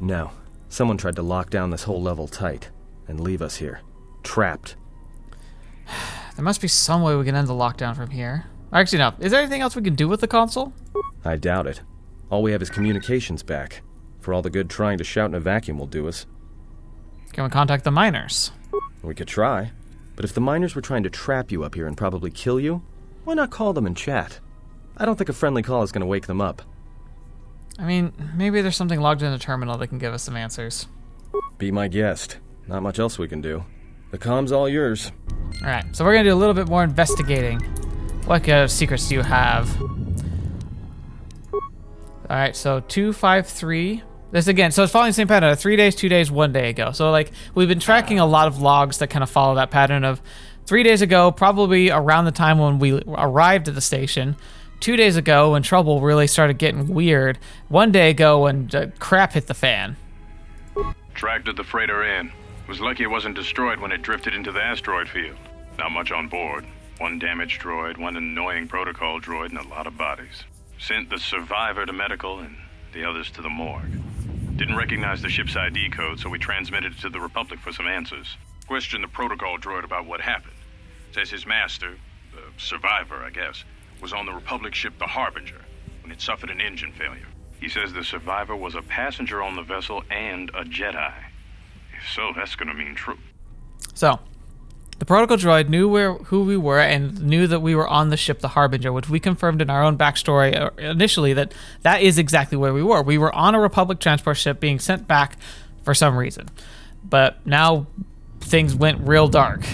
No. Someone tried to lock down this whole level tight, and leave us here. Trapped. There must be some way we can end the lockdown from here. Actually, no. Is there anything else we can do with the console? I doubt it. All we have is communications back. For all the good trying to shout in a vacuum will do us. Can we contact the miners? We could try. But if the miners were trying to trap you up here and probably kill you, why not call them and chat? I don't think a friendly call is going to wake them up. I mean, maybe there's something logged in the terminal that can give us some answers. Be my guest. Not much else we can do. The comm's all yours. Alright, so we're going to do a little bit more investigating. What secrets do you have? Alright, so 253. This again, so it's following the same pattern. 3 days, 2 days, 1 day ago. So like, we've been tracking a lot of logs that kind of follow that pattern of 3 days ago, probably around the time when we arrived at the station. 2 days ago, when trouble really started getting weird. 1 day ago, when crap hit the fan. Tracked the freighter in. Was lucky it wasn't destroyed when it drifted into the asteroid field. Not much on board. One damaged droid, one annoying protocol droid, and a lot of bodies. Sent the survivor to medical and the others to the morgue. Didn't recognize the ship's ID code, so we transmitted it to the Republic for some answers. Questioned the protocol droid about what happened. Says his master, the survivor, I guess, was on the Republic ship the Harbinger when it suffered an engine failure. He says the survivor was a passenger on the vessel and a Jedi. If so, that's gonna mean true. So, the protocol droid knew who we were and knew that we were on the ship the Harbinger, which we confirmed in our own backstory initially that is exactly where we were. We were on a Republic transport ship being sent back for some reason. But now things went real dark.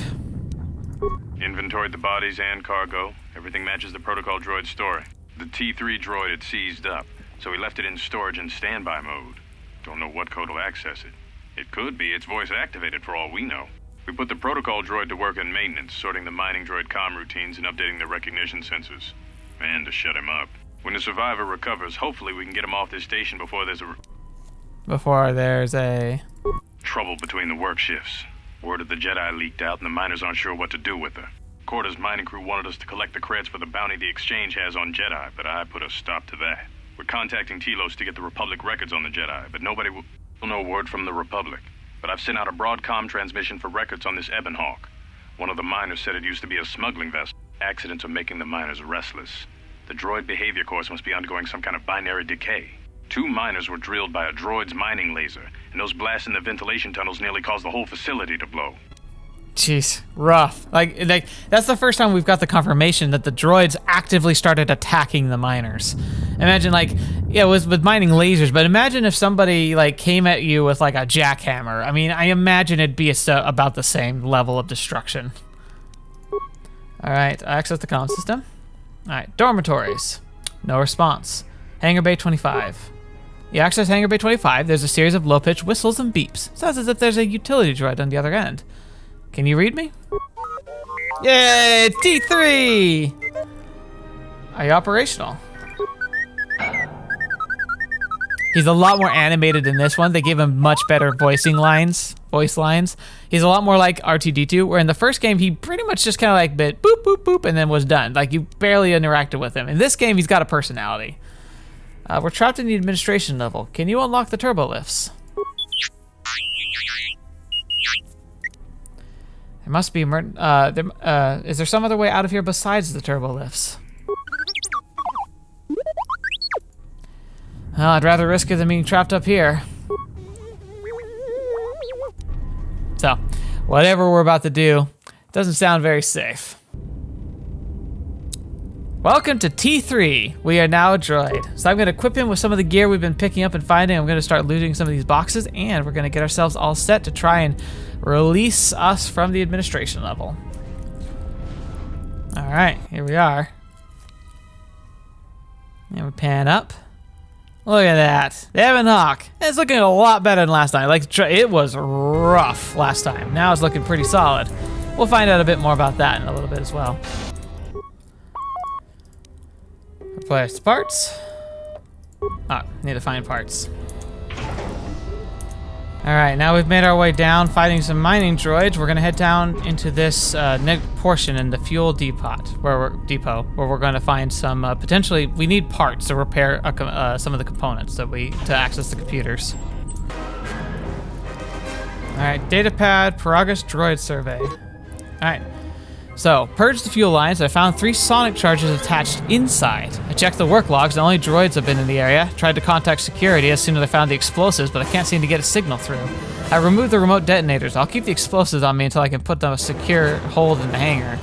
Inventoried the bodies and cargo. Everything matches the protocol droid's story. The T3 droid had seized up, so we left it in storage in standby mode. Don't know what code will access it. It could be it's voice activated for all we know. We put the protocol droid to work in maintenance, sorting the mining droid comm routines and updating the recognition sensors. And to shut him up. When the survivor recovers, hopefully we can get him off this station before there's a trouble between the work shifts. Word of the Jedi leaked out and the miners aren't sure what to do with her. Quarter's mining crew wanted us to collect the creds for the bounty the Exchange has on Jedi, but I put a stop to that. We're contacting Telos to get the Republic records on the Jedi, but nobody will know word from the Republic. But I've sent out a broadcom transmission for records on this Ebon Hawk. One of the miners said it used to be a smuggling vessel. Accidents are making the miners restless. The droid behavior course must be undergoing some kind of binary decay. 2 miners were drilled by a droid's mining laser, and those blasts in the ventilation tunnels nearly caused the whole facility to blow. Jeez, rough. Like that's the first time we've got the confirmation that the droids actively started attacking the miners. Imagine it was with mining lasers, but imagine if somebody came at you with a jackhammer. I mean, I imagine it'd be about the same level of destruction. All right, access the comm system. All right, dormitories. No response. Hangar Bay 25. You access Hangar Bay 25. There's a series of low-pitched whistles and beeps. Sounds as if there's a utility droid on the other end. Can you read me? Yay, T3! Are you operational? He's a lot more animated in this one. They gave him much better voice lines. He's a lot more like R2-D2, where in the first game, he pretty much just kind of bit boop, boop, boop, and then was done. You barely interacted with him. In this game, he's got a personality. We're trapped in the administration level. Can you unlock the turbo lifts? There must be is there some other way out of here besides the turbo lifts? Well, I'd rather risk it than being trapped up here. So, whatever we're about to do doesn't sound very safe. Welcome to T3. We are now a droid. So I'm going to equip him with some of the gear we've been picking up and finding. I'm going to start looting some of these boxes, and we're going to get ourselves all set to try and release us from the administration level. All right, here we are. And we pan up. Look at that. The Ebon Hawk. It's looking a lot better than last time. Like, it was rough last time. Now it's looking pretty solid. We'll find out a bit more about that in a little bit as well. Replace parts. Need to find parts. Alright, now we've made our way down, fighting some mining droids. We're gonna head down into this portion in the fuel depot, where we're gonna find some, potentially, we need parts to repair some of the components to access the computers. Alright, datapad, Peragus droid survey. Alright. So, purged the fuel lines. I found 3 sonic charges attached inside. I checked the work logs. The only droids have been in the area. Tried to contact security as soon as I found the explosives, but I can't seem to get a signal through. I removed the remote detonators. I'll keep the explosives on me until I can put them a secure hold in the hangar.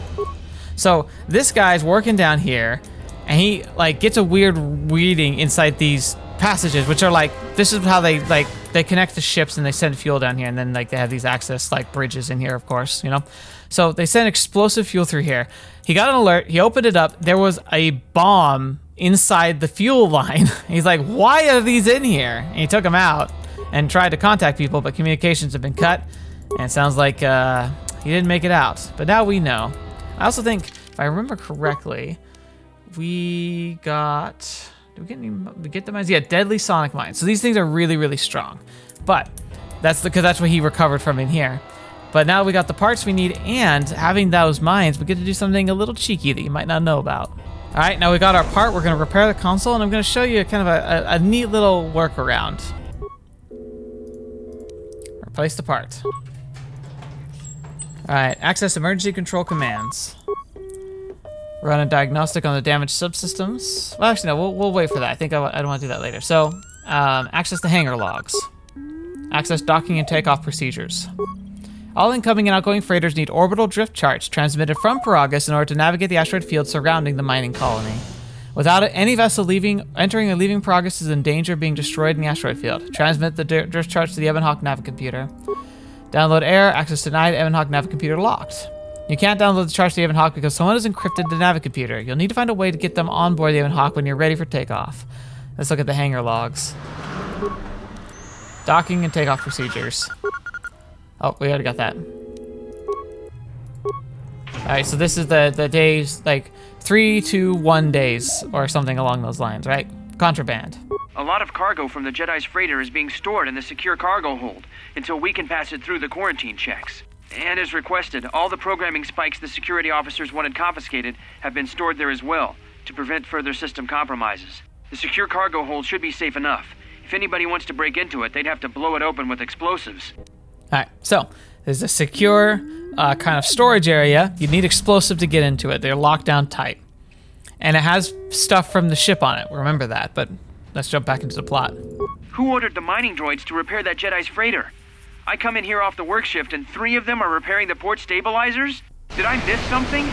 So, this guy's working down here, and he, gets a weird reading inside these passages, which are this is how they connect the ships and they send fuel down here, and then they have these access bridges in here, of course, you know. So they sent explosive fuel through here. He got an alert. He opened it up. There was a bomb inside the fuel line. He's like, why are these in here? And he took them out and tried to contact people, but communications have been cut. And it sounds like he didn't make it out. But now we know. I also think, if I remember correctly, we got... Did we get the mines? Yeah, deadly sonic mines. So these things are really, really strong. But that's what he recovered from in here. But now we got the parts we need, and having those mines, we get to do something a little cheeky that you might not know about. All right, now we got our part. We're going to repair the console, and I'm going to show you kind of a neat little workaround. Replace the part. All right, access emergency control commands. Run a diagnostic on the damaged subsystems. Well, actually, no, we'll wait for that. I think I don't want to do that later. So, access the hangar logs. Access docking and takeoff procedures. All incoming and outgoing freighters need orbital drift charts transmitted from Peragus in order to navigate the asteroid field surrounding the mining colony. Without it, any vessel entering or leaving Peragus is in danger of being destroyed in the asteroid field. Transmit the drift charts to the Ebon Hawk navicomputer. Download error, access denied, Ebon Hawk navicomputer locked. You can't download the charts to the Ebon Hawk because someone has encrypted the navicomputer. You'll need to find a way to get them on board the Ebon Hawk when you're ready for takeoff. Let's look at the hangar logs. Docking and takeoff procedures. Oh, we already got that. Alright, so this is the days, 3 to 1 days, or something along those lines, right? Contraband. A lot of cargo from the Jedi's freighter is being stored in the secure cargo hold until we can pass it through the quarantine checks. And as requested, all the programming spikes the security officers wanted confiscated have been stored there as well, to prevent further system compromises. The secure cargo hold should be safe enough. If anybody wants to break into it, they'd have to blow it open with explosives. Alright, so there's a secure kind of storage area. You need explosive to get into it. They're locked down tight. And it has stuff from the ship on it. Remember that, but let's jump back into the plot. Who ordered the mining droids to repair that Jedi's freighter? I come in here off the work shift and 3 of them are repairing the port stabilizers? Did I miss something?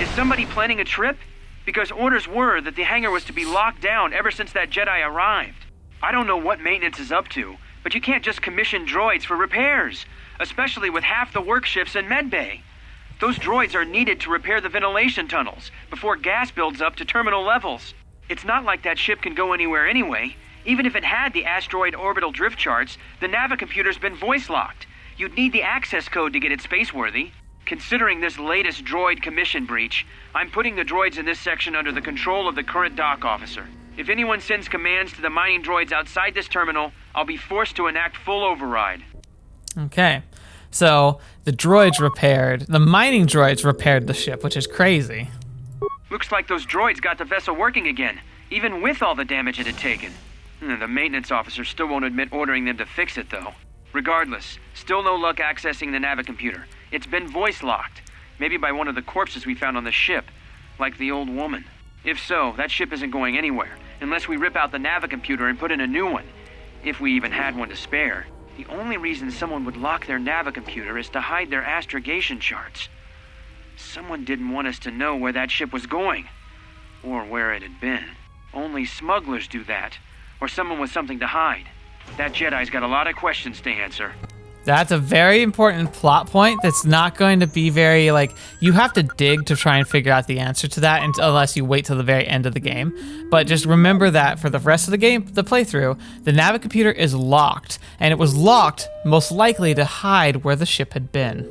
Is somebody planning a trip? Because orders were that the hangar was to be locked down ever since that Jedi arrived. I don't know what maintenance is up to, but you can't just commission droids for repairs, especially with half the work shifts in medbay. Those droids are needed to repair the ventilation tunnels before gas builds up to terminal levels. It's not like that ship can go anywhere anyway. Even if it had the asteroid orbital drift charts, the navicomputer's been voice-locked. You'd need the access code to get it spaceworthy. Considering this latest droid commission breach, I'm putting the droids in this section under the control of the current dock officer. If anyone sends commands to the mining droids outside this terminal, I'll be forced to enact full override. Okay, so the mining droids repaired the ship, which is crazy. Looks like those droids got the vessel working again, even with all the damage it had taken. The maintenance officer still won't admit ordering them to fix it, though. Regardless, still no luck accessing the navicomputer. It's been voice-locked, maybe by one of the corpses we found on the ship, like the old woman. If so, that ship isn't going anywhere, unless we rip out the navicomputer and put in a new one, if we even had one to spare. The only reason someone would lock their navicomputer is to hide their astrogation charts. Someone didn't want us to know where that ship was going, or where it had been. Only smugglers do that, or someone with something to hide. That Jedi's got a lot of questions to answer. That's a very important plot point that's not going to be very, like, you have to dig to try and figure out the answer to that unless you wait till the very end of the game. But just remember that for the rest of the game, the playthrough, the navicomputer is locked, and it was locked most likely to hide where the ship had been.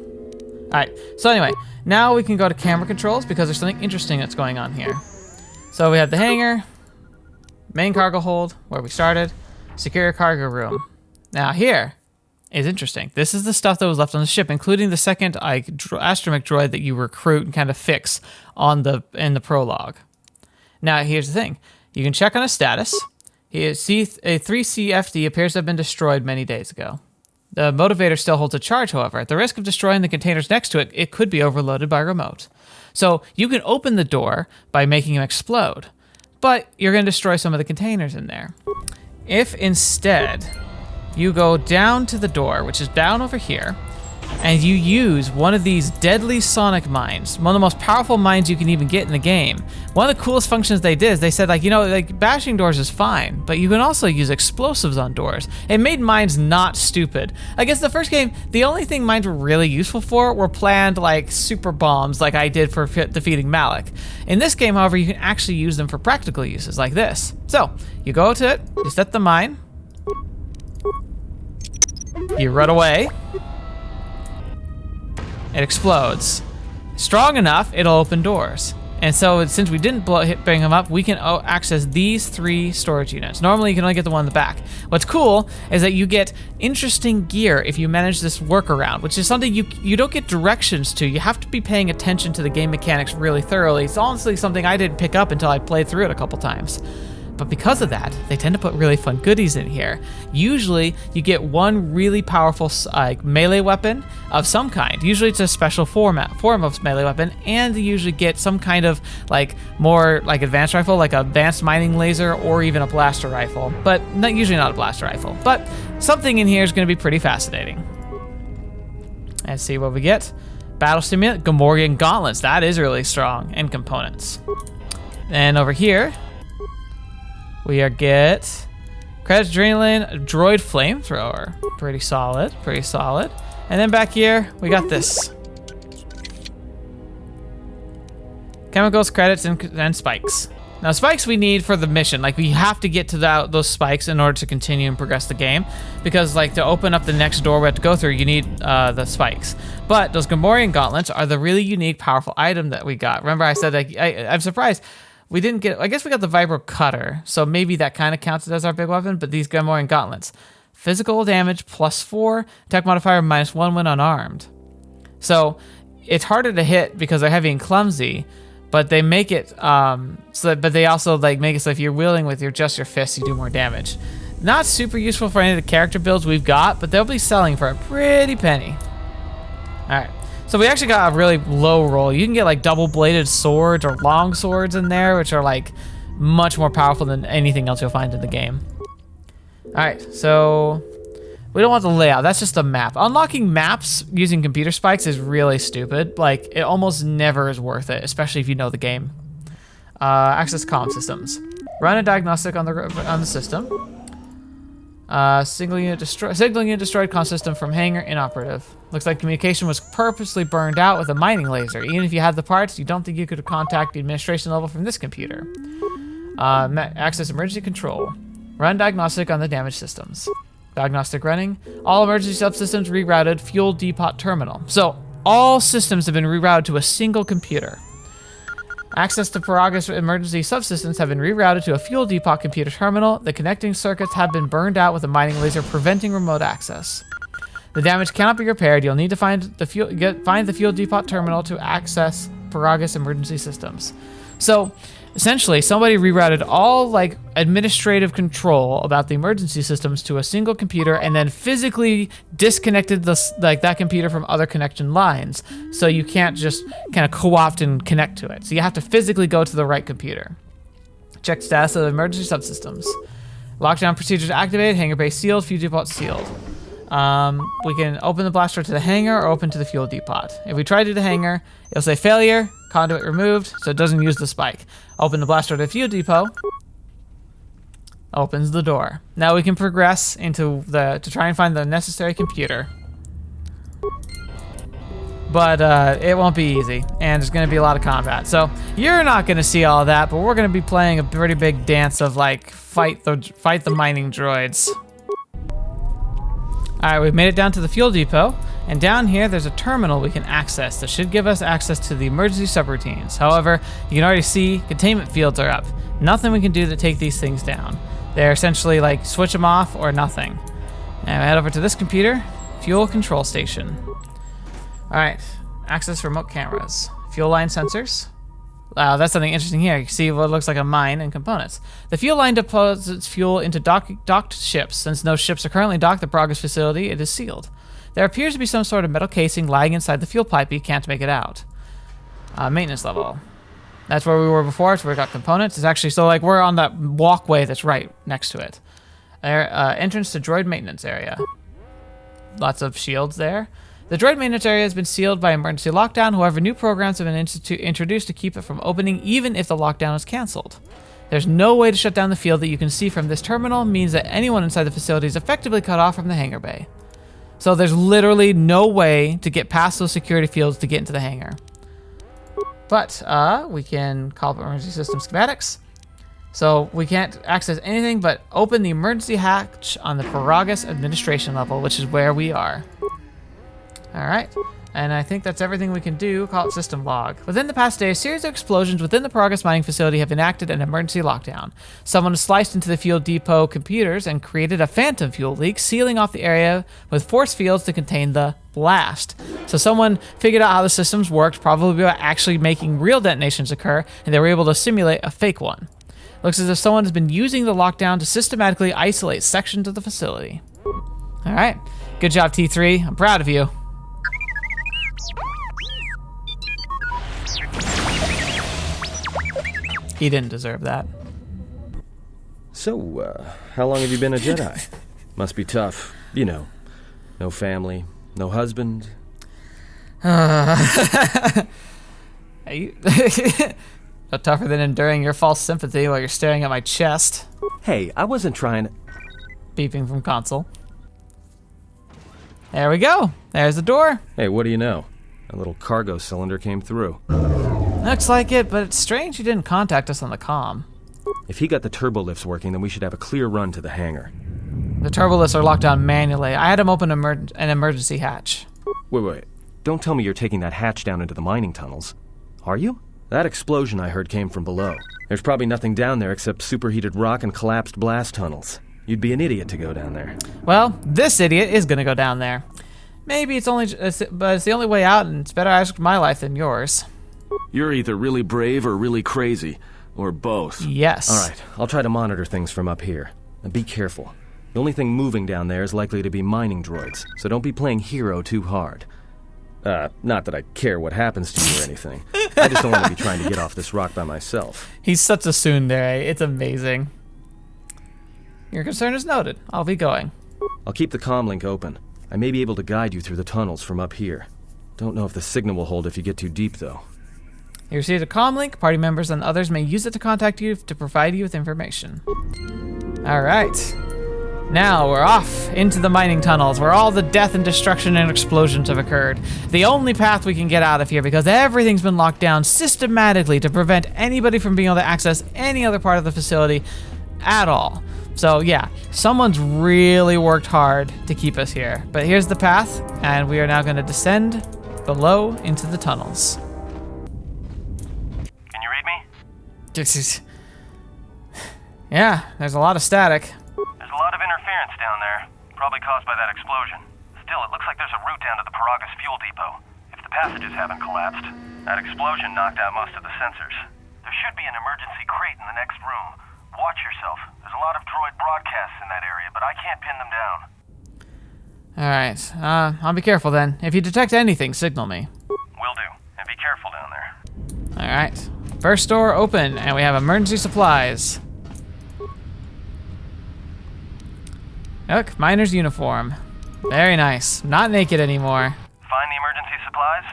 Alright, so anyway, now we can go to camera controls because there's something interesting that's going on here. So we have the hangar, main cargo hold, where we started, secure cargo room. Now here is interesting. This is the stuff that was left on the ship, including the second astromech droid that you recruit and kind of fix in the prologue. Now here's the thing. You can check on his status. A 3CFD appears to have been destroyed many days ago. The motivator still holds a charge, however. At the risk of destroying the containers next to it, it could be overloaded by remote. So you can open the door by making him explode, but you're going to destroy some of the containers in there. If instead you go down to the door, which is down over here, and you use one of these deadly sonic mines, one of the most powerful mines you can even get in the game. One of the coolest functions they did is they said, like, you know, like, bashing doors is fine, but you can also use explosives on doors. It made mines not stupid. I guess the first game, the only thing mines were really useful for were planned, like, super bombs like I did for defeating Malik. In this game, however, you can actually use them for practical uses like this. So, you go to it, you set the mine, you run away, it explodes. Strong enough, it'll open doors. And so since we didn't bring them up, we can access these 3 storage units. Normally you can only get the one in the back. What's cool is that you get interesting gear if you manage this workaround, which is something you don't get directions to. You have to be paying attention to the game mechanics really thoroughly. It's honestly something I didn't pick up until I played through it a couple times. But because of that, they tend to put really fun goodies in here. Usually, you get one really powerful melee weapon of some kind. Usually, it's a special form of melee weapon, and you usually get some kind of more advanced rifle, like an advanced mining laser, or even a blaster rifle. But usually not a blaster rifle. But something in here is going to be pretty fascinating. Let's see what we get. Battle stimulant, Gamorrean gauntlets. That is really strong, and components. And over here, we get credit adrenaline droid flamethrower. Pretty solid, pretty solid. And then back here, we got this. Chemicals, credits, and spikes. Now spikes we need for the mission. Like, we have to get to those spikes in order to continue and progress the game. Because to open up the next door we have to go through, you need the spikes. But those Gamorrean gauntlets are the really unique, powerful item that we got. Remember I said, I'm surprised we didn't get, I guess we got the vibro cutter, so maybe that kind of counts as our big weapon, but these Gamorrean gauntlets. Physical damage +4, attack modifier -1 when unarmed. So it's harder to hit because they're heavy and clumsy, but they make it, but they also make it so if you're wielding with just your fists, you do more damage. Not super useful for any of the character builds we've got, but they'll be selling for a pretty penny. Alright. So we actually got a really low roll. You can get double-bladed swords or long swords in there, which are much more powerful than anything else you'll find in the game. All right, so we don't want the layout. That's just a map. Unlocking maps using computer spikes is really stupid. It almost never is worth it, especially if you know the game. Access comm systems. Run a diagnostic on the system. Signaling unit destroyed comm system from hangar inoperative. Looks like communication was purposely burned out with a mining laser. Even if you had the parts, you don't think you could contact the administration level from this computer. Access emergency control. Run diagnostic on the damaged systems. Diagnostic running. All emergency subsystems rerouted. Fuel depot terminal. So all systems have been rerouted to a single computer. Access to Peragus emergency subsystems have been rerouted to a fuel depot computer terminal. The connecting circuits have been burned out with a mining laser, preventing remote access. The damage cannot be repaired. You'll need to find the fuel depot terminal to access Peragus emergency systems. So, essentially, somebody rerouted all administrative control about the emergency systems to a single computer, and then physically disconnected that computer from other connection lines. So you can't just kind of co-opt and connect to it. So you have to physically go to the right computer. Check status of emergency subsystems. Lockdown procedures activated. Hangar bay sealed. Fuel depot sealed. We can open the blast door to the hangar or open to the fuel depot. If we try to do the hangar, it'll say failure, conduit removed, so it doesn't use the spike. Open the blast door to the fuel depot. Opens the door. Now we can progress into to try and find the necessary computer. But it won't be easy, and there's going to be a lot of combat. So you're not going to see all of that, but we're going to be playing a pretty big dance of like fight the mining droids. All right, we've made it down to the fuel depot, and down here there's a terminal we can access that should give us access to the emergency subroutines. However, you can already see containment fields are up. Nothing we can do to take these things down. They're essentially like switch them off or nothing. And we head over to this computer, fuel control station. All right, access remote cameras, fuel line sensors. That's something interesting here. You can see what looks like a mine and components. The fuel line deposits fuel into docked ships. Since no ships are currently docked at the Peragus facility, it is sealed. There appears to be some sort of metal casing lying inside the fuel pipe, but you can't make it out. Maintenance level. That's where we were before, so we got components. It's actually, so like we're on that walkway that's right next to it. Entrance to droid maintenance area. Lots of shields there. The droid maintenance area has been sealed by emergency lockdown. However, new programs have been introduced to keep it from opening even if the lockdown is canceled. There's no way to shut down the field that you can see from this terminal, means that anyone inside the facility is effectively cut off from the hangar bay. So there's literally no way to get past those security fields to get into the hangar. But we can call up emergency system schematics. So we can't access anything but open the emergency hatch on the Peragus administration level, which is where we are. All right, and I think that's everything we can do. Call it system log. Within the past day, a series of explosions within the Peragus mining facility have enacted an emergency lockdown. Someone has sliced into the fuel depot computers and created a phantom fuel leak, sealing off the area with force fields to contain the blast. So someone figured out how the systems worked, probably by actually making real detonations occur, and they were able to simulate a fake one. Looks as if someone has been using the lockdown to systematically isolate sections of the facility. All right, good job, T3. I'm proud of you. He didn't deserve that. So, how long have you been a Jedi? Must be tough. You know, no family, no husband. Are you no tougher than enduring your false sympathy while you're staring at my chest. Hey, I wasn't trying to... Beeping from console. There we go. There's the door. Hey, what do you know? A little cargo cylinder came through. Looks like it, but it's strange he didn't contact us on the comm. If he got the turbo lifts working, then we should have a clear run to the hangar. The turbo lifts are locked down manually. I had him open an emergency hatch. Wait. Don't tell me you're taking that hatch down into the mining tunnels. Are you? That explosion I heard came from below. There's probably nothing down there except superheated rock and collapsed blast tunnels. You'd be an idiot to go down there. Well, this idiot is gonna go down there. Maybe but it's the only way out, and it's better I risk my life than yours. You're either really brave or really crazy. Or both. Yes. Alright, I'll try to monitor things from up here. And be careful. The only thing moving down there is likely to be mining droids, so don't be playing hero too hard. Not that I care what happens to you or anything. I just don't want to be trying to get off this rock by myself. He's such a tsundere. It's amazing. Your concern is noted. I'll be going. I'll keep the comm link open. I may be able to guide you through the tunnels from up here. Don't know if the signal will hold if you get too deep, though. You received a comm link. Party members and others may use it to contact you to provide you with information. All right. Now we're off into the mining tunnels where all the death and destruction and explosions have occurred. The only path we can get out of here because everything's been locked down systematically to prevent anybody from being able to access any other part of the facility at all. So yeah, someone's really worked hard to keep us here. But here's the path, and we are now going to descend below into the tunnels. Can you read me? This is... Yeah, there's a lot of static. There's a lot of interference down there, probably caused by that explosion. Still, it looks like there's a route down to the Peragus fuel depot. If the passages haven't collapsed, that explosion knocked out most of the sensors. There should be an emergency crate in the next room. Watch yourself. There's a lot of droid broadcasts in that area, but I can't pin them down. Alright, I'll be careful then. If you detect anything, signal me. Will do. And be careful down there. Alright. First door open, and we have emergency supplies. Look, miner's uniform. Very nice. Not naked anymore. Find the emergency supplies?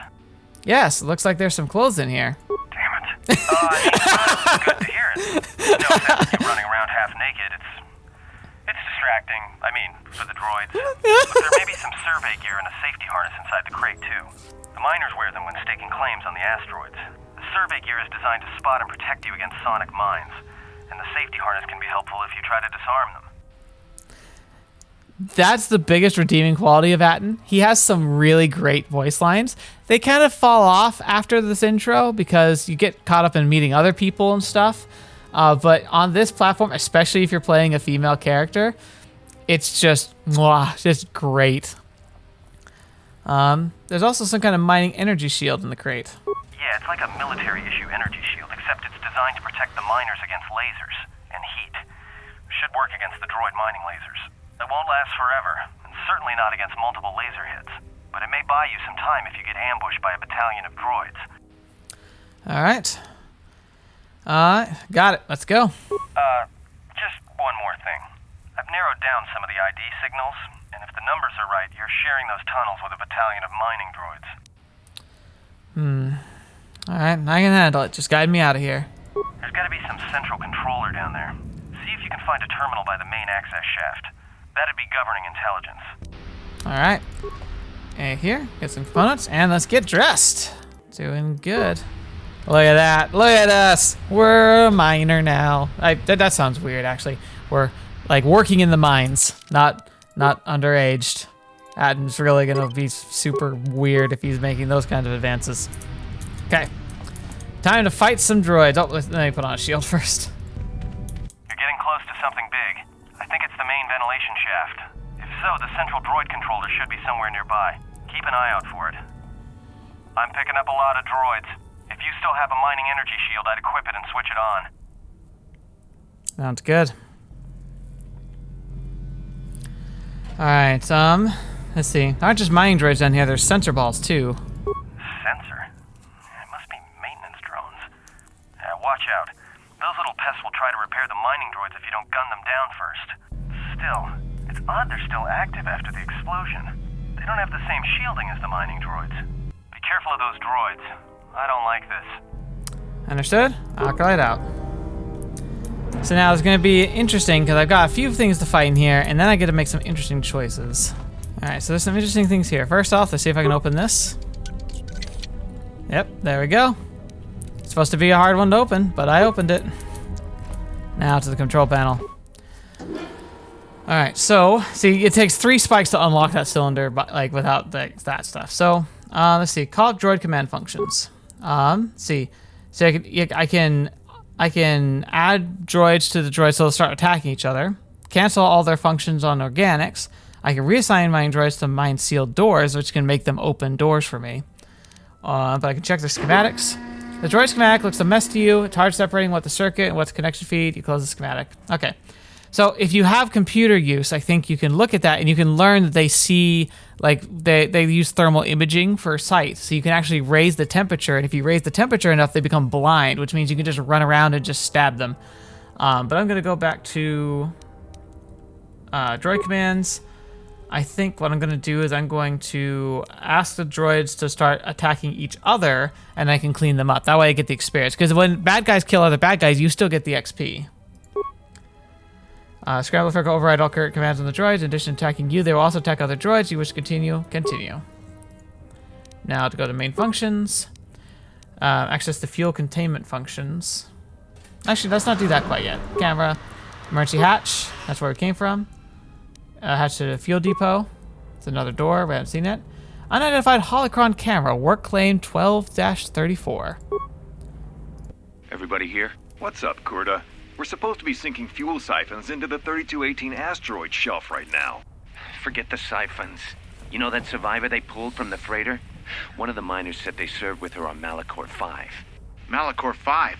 Yes, it looks like there's some clothes in here. Damn it. It's good to hear it. No sense in running around half naked. It's distracting. I mean, for the droids. But there may be some survey gear and a safety harness inside the crate, too. The miners wear them when staking claims on the asteroids. The survey gear is designed to spot and protect you against sonic mines. And the safety harness can be helpful if you try to disarm them. That's the biggest redeeming quality of Atton. He has some really great voice lines. They kind of fall off after this intro because you get caught up in meeting other people and stuff. But on this platform, especially if you're playing a female character, it's just great. There's also some kind of mining energy shield in the crate. Yeah, it's like a military-issue energy shield, except it's designed to protect the miners against lasers and heat. Should work against the droid mining lasers. It won't last forever, and certainly not against multiple laser hits. But it may buy you some time if you get ambushed by a battalion of droids. All right. Got it. Let's go. Just one more thing. I've narrowed down some of the ID signals, and if the numbers are right, you're sharing those tunnels with a battalion of mining droids. All right, I can handle it. Just guide me out of here. There's got to be some central controller down there. See if you can find a terminal by the main access shaft. That'd be governing intelligence. All right. Hey, here, get some components, and let's get dressed. Doing good. Look at that. Look at us. We're a miner now. That sounds weird, actually. We're like working in the mines, not underaged. Atton's really gonna be super weird if he's making those kinds of advances. Okay. Time to fight some droids. Oh, let me put on a shield first. You're getting close to something big. I think it's the main ventilation shaft. If so, the central droid controller should be somewhere nearby. Keep an eye out for it. I'm picking up a lot of droids. If you still have a mining energy shield, I'd equip it and switch it on. Sounds good. Alright, let's see. Not just mining droids down here, there's sensor balls too. Sensor? It must be maintenance drones. Watch out. Those little pests will try to repair the mining droids if you don't gun them down first. Still, it's odd they're still active after the explosion. They don't have the same shielding as the mining droids. Be careful of those droids. I don't like this. Understood? I'll call it out. So now it's going to be interesting because I've got a few things to fight in here, and then I get to make some interesting choices. Alright, so there's some interesting things here. First off, let's see if I can open this. Yep, there we go. It's supposed to be a hard one to open, but I opened it. Now to the control panel. Alright, so, see, it takes 3 spikes to unlock that cylinder, but like without that stuff. So, let's see, call up droid command functions. See, so I can add droids to the droids so they'll start attacking each other. Cancel all their functions on organics. I can reassign mining droids to mine sealed doors, which can make them open doors for me. But I can check their schematics. The droid schematic looks a mess to you. It's hard separating what the circuit and what's connection feed. You close the schematic. Okay. So if you have computer use, I think you can look at that and you can learn that they see, like, they use thermal imaging for sight. So you can actually raise the temperature, and if you raise the temperature enough, they become blind, which means you can just run around and just stab them. But I'm going to go back to droid commands. I think what I'm going to do is I'm going to ask the droids to start attacking each other, and I can clean them up. That way I get the experience. Because when bad guys kill other bad guys, you still get the XP. Scramble for override all current commands on the droids. In addition to attacking you, they will also attack other droids. You wish to continue? Continue. Now to go to main functions. Access the fuel containment functions. Actually, let's not do that quite yet. Camera. Emergency hatch. That's where we came from. Hatch to the fuel depot. It's another door. We haven't seen it. Unidentified holocron camera. Work claim 12-34. Everybody here? What's up, Kurta? We're supposed to be sinking fuel siphons into the 3218 asteroid shelf right now. Forget the siphons. You know that survivor they pulled from the freighter? One of the miners said they served with her on Malachor 5. Malachor 5?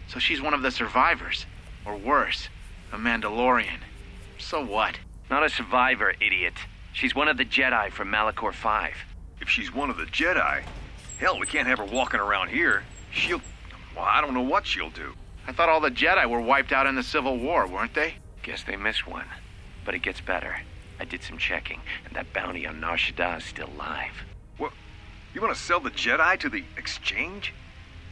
So she's one of the survivors. Or worse, a Mandalorian. So what? Not a survivor, idiot. She's one of the Jedi from Malachor 5. If she's one of the Jedi, hell, we can't have her walking around here. Well, I don't know what she'll do. I thought all the Jedi were wiped out in the Civil War, weren't they? Guess they missed one. But it gets better. I did some checking, and that bounty on Nar Shaddaa is still live. What? You want to sell the Jedi to the exchange?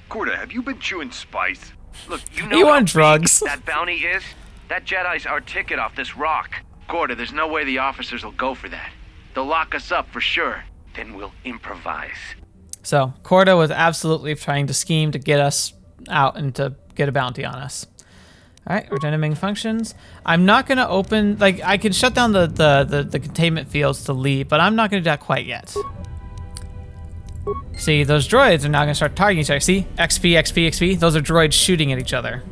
Corda, have you been chewing spice? Look, you know You how want big drugs? that bounty is? That Jedi's our ticket off this rock. Corda, there's no way the officers will go for that. They'll lock us up for sure. Then we'll improvise. So Corda was absolutely trying to scheme to get us out and to get a bounty on us. All right, return to main functions. I'm not gonna open, like, I can shut down the containment fields to leave, but I'm not gonna do that quite yet. See, those droids are now gonna start targeting each other. See, XP, XP, XP. Those are droids shooting at each other.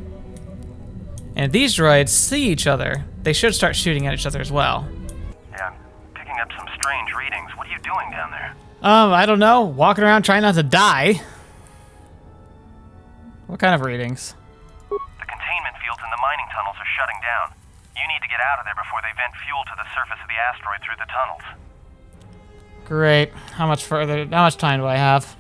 And if these droids see each other, they should start shooting at each other as well. Yeah, I'm picking up some strange readings. What are you doing down there? I don't know. Walking around trying not to die. What kind of readings? The containment fields in the mining tunnels are shutting down. You need to get out of there before they vent fuel to the surface of the asteroid through the tunnels. Great. How much time do I have?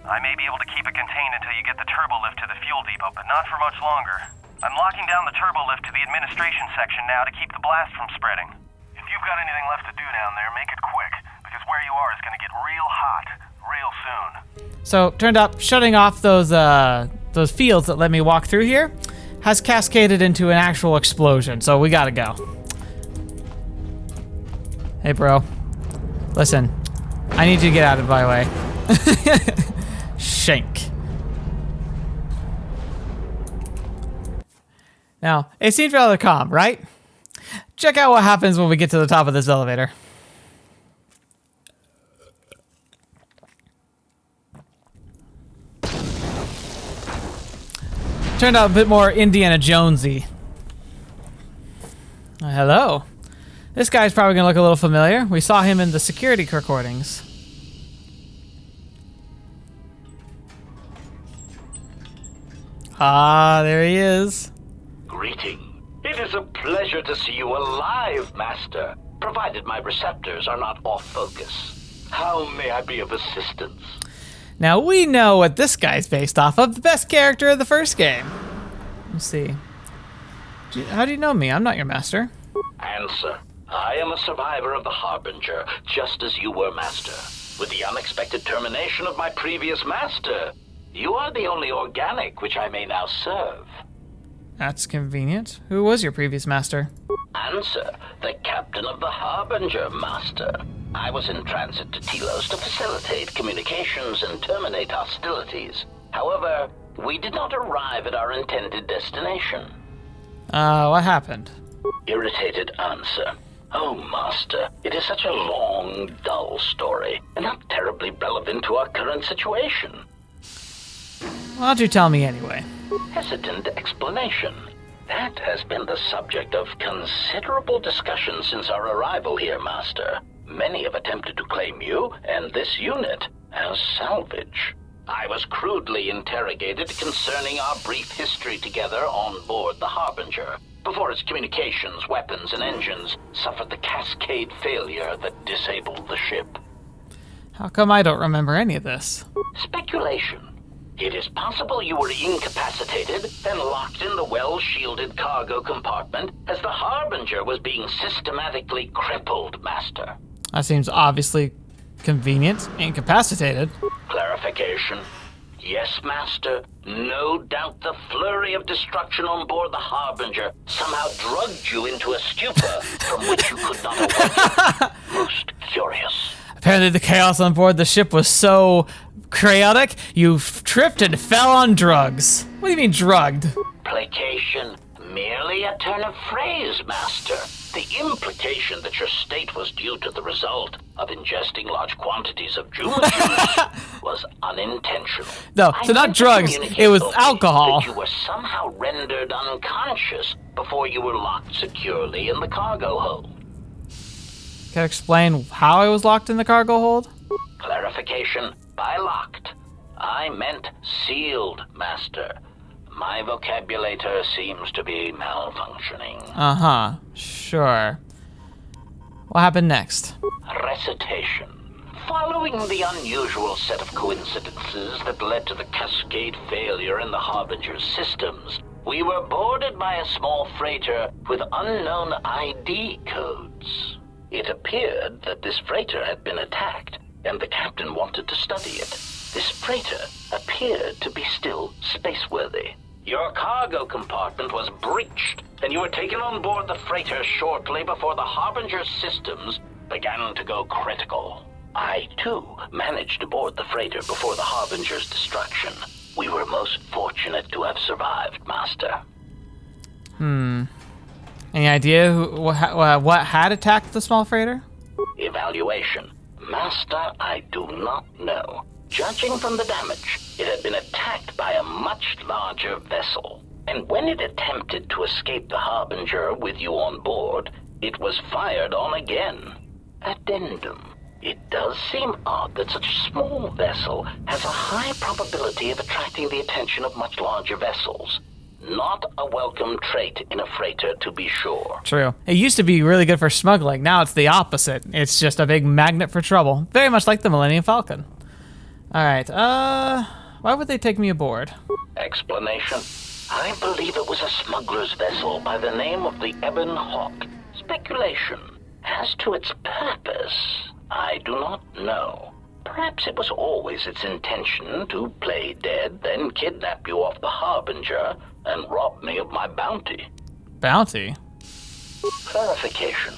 I may be able to keep it contained until you get the turbo lift to the fuel depot, but not for much longer. I'm locking down the turbo lift to the administration section now to keep the blast from spreading. If you've got anything left to do down there, make it quick, because where you are is going to get real hot real soon. So, turned out shutting off those fields that let me walk through here has cascaded into an actual explosion, so we gotta go. Hey, bro. Listen, I need you to get out of my way. Shank. Now, it seems rather calm, right? Check out what happens when we get to the top of this elevator. Turned out a bit more Indiana Jonesy. Hello. This guy's probably gonna look a little familiar. We saw him in the security recordings. Ah, there he is. Greeting. It is a pleasure to see you alive, Master, provided my receptors are not off focus. How may I be of assistance? Now we know what this guy's based off of, the best character of the first game. Let's see. How do you know me? I'm not your master. Answer. I am a survivor of the Harbinger, just as you were, Master. With the unexpected termination of my previous master, you are the only organic which I may now serve. That's convenient. Who was your previous master? Answer. The captain of the Harbinger, Master. I was in transit to Telos to facilitate communications and terminate hostilities. However, we did not arrive at our intended destination. What happened? Irritated answer. Oh, Master, it is such a long, dull story, and not terribly relevant to our current situation. Why don't you tell me anyway? Hesitant explanation. That has been the subject of considerable discussion since our arrival here, Master. Many have attempted to claim you and this unit as salvage. I was crudely interrogated concerning our brief history together on board the Harbinger, before its communications, weapons, and engines suffered the cascade failure that disabled the ship. How come I don't remember any of this? Speculation. It is possible you were incapacitated and locked in the well-shielded cargo compartment as the Harbinger was being systematically crippled, Master. That seems obviously convenient. Incapacitated. Clarification. Yes, Master. No doubt the flurry of destruction on board the Harbinger somehow drugged you into a stupor from which you could not awaken. Most curious. Apparently the chaos on board the ship was so chaotic, you tripped and fell on drugs. What do you mean drugged? Placation. Merely a turn of phrase, Master. The implication that your state was due to the result of ingesting large quantities of Juma juice was unintentional. No, so not drugs, it was alcohol. That you were somehow rendered unconscious before you were locked securely in the cargo hold. Can you explain how I was locked in the cargo hold? Clarification. By locked, I meant sealed, Master. My vocabulator seems to be malfunctioning. Uh-huh, sure. What happened next? Recitation. Following the unusual set of coincidences that led to the cascade failure in the Harbinger's systems, we were boarded by a small freighter with unknown ID codes. It appeared that this freighter had been attacked, and the captain wanted to study it. This freighter appeared to be still spaceworthy. Your cargo compartment was breached, and you were taken on board the freighter shortly before the Harbinger's systems began to go critical. I, too, managed to board the freighter before the Harbinger's destruction. We were most fortunate to have survived, Master. Any idea what had attacked the small freighter? Evaluation. Master, I do not know. Judging from the damage, it had been attacked by a much larger vessel. And when it attempted to escape the Harbinger with you on board, it was fired on again. Addendum. It does seem odd that such a small vessel has a high probability of attracting the attention of much larger vessels. Not a welcome trait in a freighter, to be sure. True. It used to be really good for smuggling. Now it's the opposite. It's just a big magnet for trouble. Very much like the Millennium Falcon. Alright, why would they take me aboard? Explanation. I believe it was a smuggler's vessel by the name of the Ebon Hawk. Speculation. As to its purpose, I do not know. Perhaps it was always its intention to play dead, then kidnap you off the Harbinger and rob me of my bounty. Bounty? Clarification.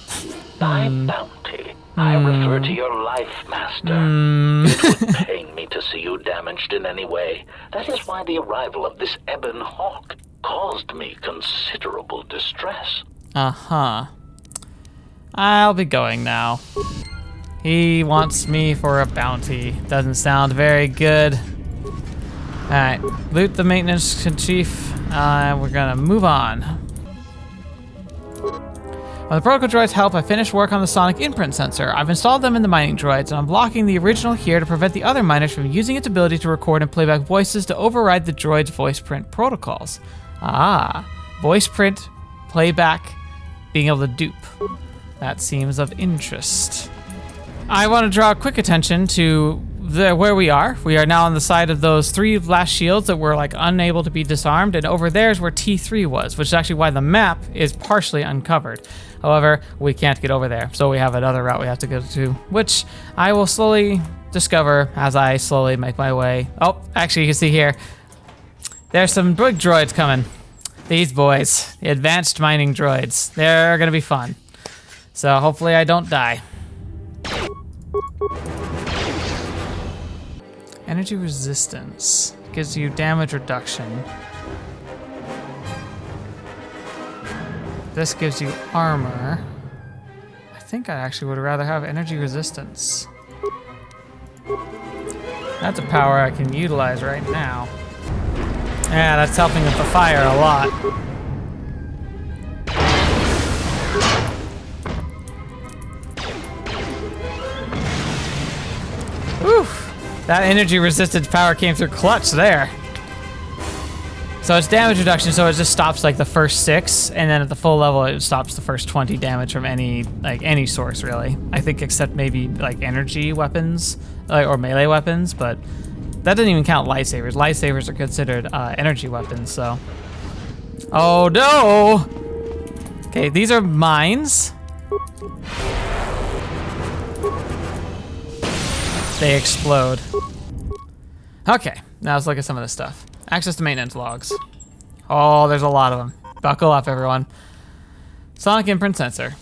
By bounty, I refer to your life, Master. It would pain me to see you damaged in any way. That is why the arrival of this Ebon Hawk caused me considerable distress. Uh-huh. I'll be going now. He wants me for a bounty. Doesn't sound very good. Alright, loot the maintenance chief. We're gonna move on. With the protocol droids' help, I finished work on the sonic imprint sensor. I've installed them in the mining droids, and I'm blocking the original here to prevent the other miners from using its ability to record and playback voices to override the droid's voice print protocols. Voice print, playback, being able to dupe. That seems of interest. I want to draw quick attention to where we are. We are now on the side of those 3 last shields that were like unable to be disarmed, and over there is where T3 was, which is actually why the map is partially uncovered. However, we can't get over there, so we have another route we have to go to, which I will slowly discover as I slowly make my way. Oh, actually, you can see here, there's some big droids coming. These boys, the advanced mining droids, they're gonna be fun. So hopefully I don't die. Energy resistance gives you damage reduction. This gives you armor. I think I actually would rather have energy resistance. That's a power I can utilize right now. Yeah, that's helping with the fire a lot. Whew. That energy resistance power came through clutch there. So it's damage reduction, so it just stops like the first 6, and then at the full level it stops the first 20 damage from any source really. I think except maybe like energy weapons, or melee weapons, but that doesn't even count lightsabers. Lightsabers are considered energy weapons, so. Oh no! Okay, these are mines. They explode. Okay, now let's look at some of this stuff. Access to maintenance logs. Oh, there's a lot of them. Buckle up, everyone. Sonic imprint sensor.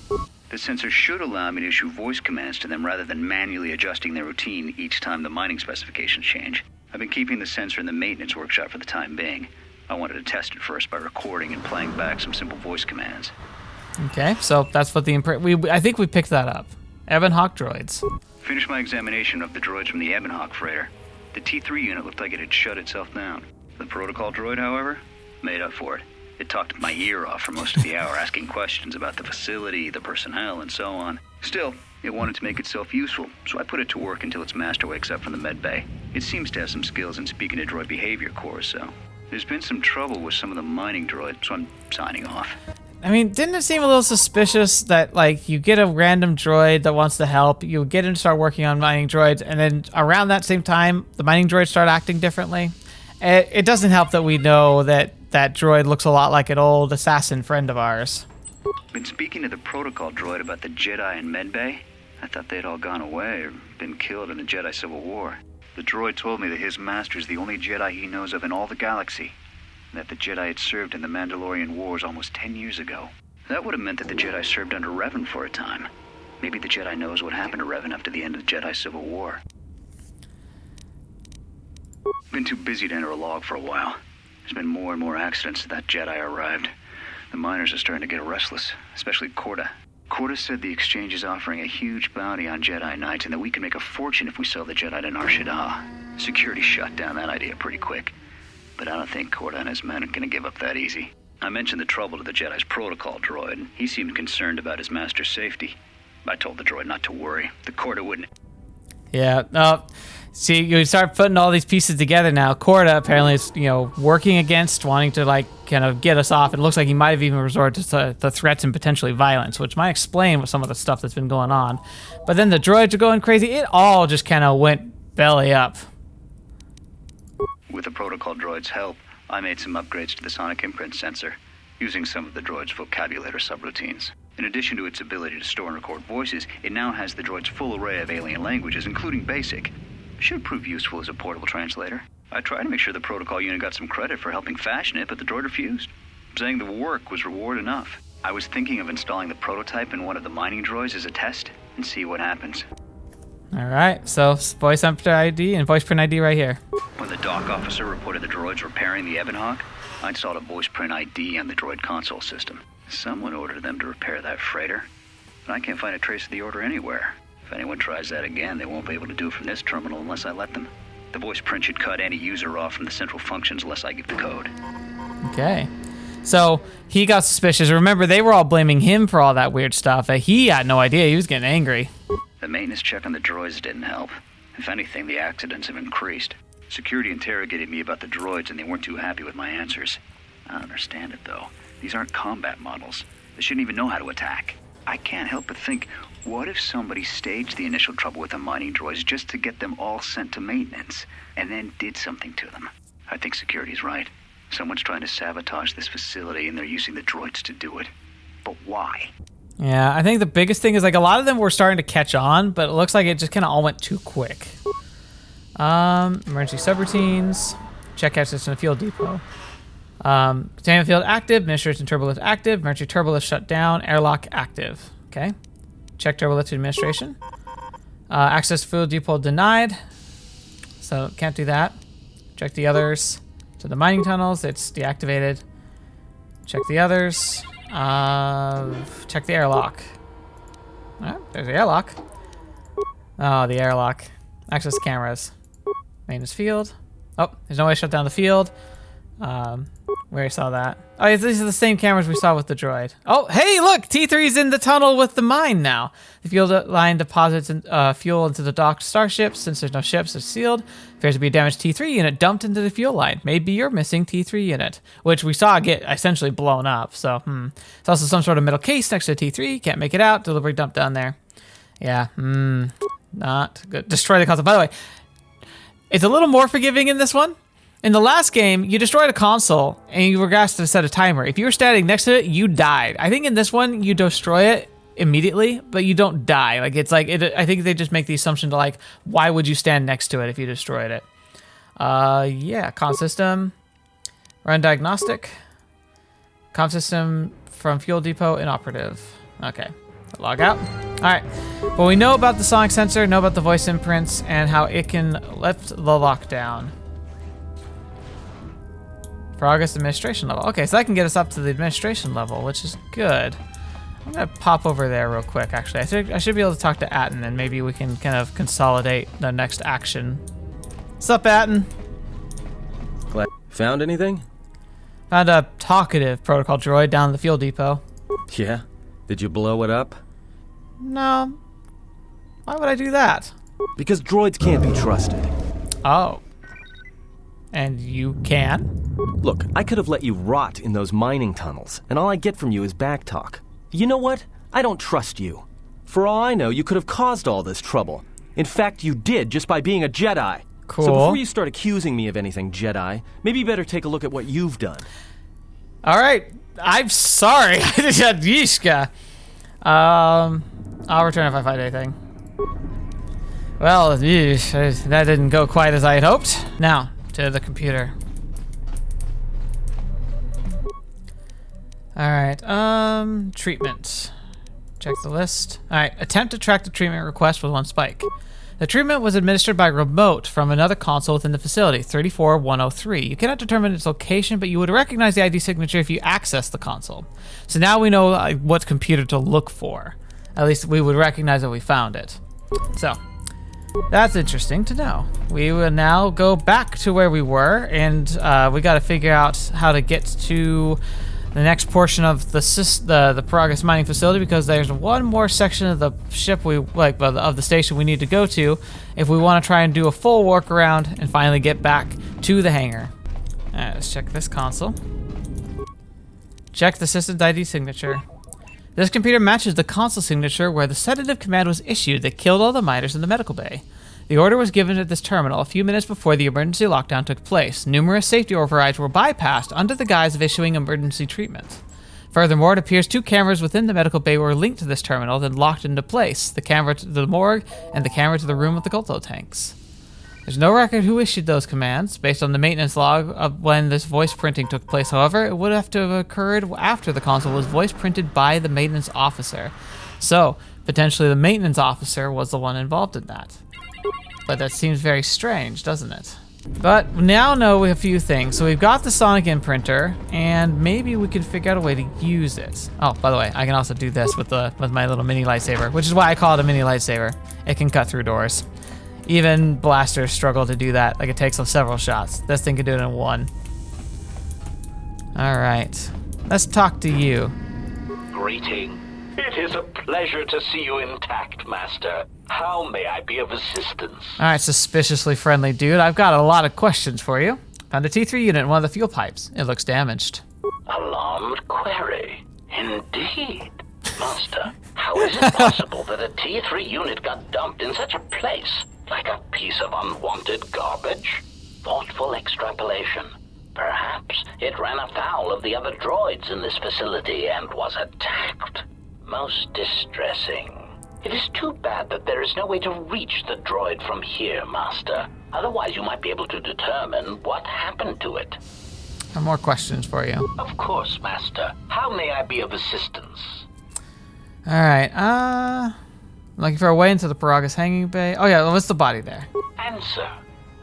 The sensor should allow me to issue voice commands to them rather than manually adjusting their routine each time the mining specifications change. I've been keeping the sensor in the maintenance workshop for the time being. I wanted to test it first by recording and playing back some simple voice commands. Okay, so that's what the imprint... I think we picked that up. Ebon Hawk droids. Finished my examination of the droids from the Ebon Hawk freighter. The T3 unit looked like it had shut itself down. The protocol droid, however, made up for it. It talked my ear off for most of the hour, asking questions about the facility, the personnel, and so on. Still, it wanted to make itself useful, so I put it to work until its master wakes up from the med bay. It seems to have some skills in speaking to droid behavior cores, so... There's been some trouble with some of the mining droids, so I'm signing off. I mean, didn't it seem a little suspicious that, like, you get a random droid that wants to help, you get him to start working on mining droids, and then around that same time, the mining droids start acting differently? It doesn't help that we know that that droid looks a lot like an old assassin friend of ours. Been speaking to the protocol droid about the Jedi in Medbay. I thought they'd all gone away or been killed in the Jedi Civil War. The droid told me that his master's the only Jedi he knows of in all the galaxy, and that the Jedi had served in the Mandalorian Wars almost 10 years ago. That would have meant that the Jedi served under Revan for a time. Maybe the Jedi knows what happened to Revan after the end of the Jedi Civil War. Been too busy to enter a log for a while. There's been more and more accidents since that Jedi arrived. The miners are starting to get restless, especially Korta. Korta said the exchange is offering a huge bounty on Jedi Knights and that we can make a fortune if we sell the Jedi to Nar Shaddaa. Security shut down that idea pretty quick. But I don't think Korta and his men are gonna give up that easy. I mentioned the trouble to the Jedi's protocol droid, and he seemed concerned about his master's safety. I told the droid not to worry. The Korta wouldn't... Yeah, see, you start putting all these pieces together now. Korta apparently is, working against, wanting to, like, kind of get us off. It looks like he might have even resorted to the threats and potentially violence, which might explain some of the stuff that's been going on. But then the droids are going crazy. It all just kind of went belly up. With the protocol droid's help, I made some upgrades to the sonic imprint sensor, using some of the droid's vocabulator subroutines. In addition to its ability to store and record voices, it now has the droid's full array of alien languages, including Basic. Should prove useful as a portable translator. I tried to make sure the protocol unit got some credit for helping fashion it, but the droid refused, saying the work was reward enough. I was thinking of installing the prototype in one of the mining droids as a test, and see what happens. Alright, so voice print ID and voice print ID right here. When the dock officer reported the droids repairing the Ebon Hawk, I installed a voice print ID on the droid console system. Someone ordered them to repair that freighter, but I can't find a trace of the order anywhere. If anyone tries that again, they won't be able to do it from this terminal unless I let them. The voice print should cut any user off from the central functions unless I give the code. Okay. So he got suspicious. Remember, they were all blaming him for all that weird stuff. He had no idea. He was getting angry. The maintenance check on the droids didn't help. If anything, the accidents have increased. Security interrogated me about the droids and they weren't too happy with my answers. I don't understand it, though. These aren't combat models. They shouldn't even know how to attack. I can't help but think, what if somebody staged the initial trouble with the mining droids just to get them all sent to maintenance, and then did something to them? I think security's right. Someone's trying to sabotage this facility, and they're using the droids to do it. But why? Yeah, I think the biggest thing is, like, a lot of them were starting to catch on, but it looks like it just kind of all went too quick. Emergency subroutines. Check access in the fuel depot. Containment field active. Administration turbolift active. Emergency turbolift shut down. Airlock active. Okay. Check turbolift to administration. Access to fuel depot denied. So can't do that. Check the others. To the mining tunnels, it's deactivated. Check the others. Check the airlock. There's the airlock. Oh, the airlock. Access cameras. Maintenance field. Oh, there's no way to shut down the field. We already saw that. Oh, these are the same cameras we saw with the droid. Oh, hey, look! T3's in the tunnel with the mine now. The fuel line deposits fuel into the docked starships. Since there's no ships, it's sealed. Appears to be a damaged T3 unit dumped into the fuel line. Maybe your missing T3 unit, which we saw get essentially blown up. So, It's also some sort of metal case next to the T3. Can't make it out. Delivery dumped down there. Yeah, not good. Destroy the console. By the way, it's a little more forgiving in this one. In the last game, you destroyed a console and you were asked to set a timer. If you were standing next to it, you died. I think in this one, you destroy it immediately, but you don't die. Like, it's like, I think they just make the assumption to, like, why would you stand next to it if you destroyed it? Yeah, comm system. Run diagnostic. Comm system from fuel depot inoperative. Okay, log out. All right, well, we know about the sonic sensor, know about the voice imprints, and how it can lift the lockdown. Peragus administration level. Okay, so that can get us up to the administration level, which is good. I'm gonna pop over there real quick, actually. I should be able to talk to Atten, and maybe we can kind of consolidate the next action. What's up, Atten? Found anything? Found a talkative protocol droid down at the fuel depot. Yeah? Did you blow it up? No. Why would I do that? Because droids can't be trusted. Oh. And you can? Look, I could have let you rot in those mining tunnels, and all I get from you is backtalk. You know what? I don't trust you. For all I know, you could have caused all this trouble. In fact, you did just by being a Jedi. Cool. So before you start accusing me of anything, Jedi, maybe you better take a look at what you've done. All right. I'm sorry. Yishka. I'll return if I find anything. Well, that didn't go quite as I had hoped. Now, to the computer. Alright, treatment. Check the list. Alright, attempt to track the treatment request with 1 spike. The treatment was administered by remote from another console within the facility, 34103. You cannot determine its location, but you would recognize the ID signature if you access the console. So now we know what computer to look for. At least we would recognize that we found it. So, that's interesting to know. We will now go back to where we were, and we got to figure out how to get to the next portion of the Peragus mining facility, because there's one more section of the ship of the station we need to go to if we want to try and do a full workaround and finally get back to the hangar. Alright, let's check this console. Check the system's ID signature. This computer matches the console signature where the sedative command was issued that killed all the miners in the medical bay. The order was given at this terminal a few minutes before the emergency lockdown took place. Numerous safety overrides were bypassed under the guise of issuing emergency treatment. Furthermore, it appears 2 cameras within the medical bay were linked to this terminal, then locked into place. The camera to the morgue and the camera to the room with the KOTOR tanks. There's no record who issued those commands. Based on the maintenance log of when this voice printing took place, however, it would have to have occurred after the console was voice printed by the maintenance officer. So, potentially the maintenance officer was the one involved in that. But that seems very strange, doesn't it? But we now know a few things. So we've got the sonic imprinter, and maybe we can figure out a way to use it. Oh, by the way, I can also do this with my little mini lightsaber, which is why I call it a mini lightsaber. It can cut through doors. Even blasters struggle to do that. Like, it takes several shots. This thing can do it in 1. All right, let's talk to you. Greeting. It is a pleasure to see you intact, Master. How may I be of assistance? All right, suspiciously friendly dude. I've got a lot of questions for you. Found a T3 unit in one of the fuel pipes. It looks damaged. Alarmed query. Indeed. Master, how is it possible that a T3 unit got dumped in such a place? Like a piece of unwanted garbage? Thoughtful extrapolation. Perhaps it ran afoul of the other droids in this facility and was attacked. Most distressing. It is too bad that there is no way to reach the droid from here, Master. Otherwise, you might be able to determine what happened to it. More questions for you. Of course, Master. How may I be of assistance? Alright, looking for a way into the Peragus hanging bay. Oh yeah, what's the body there? Answer.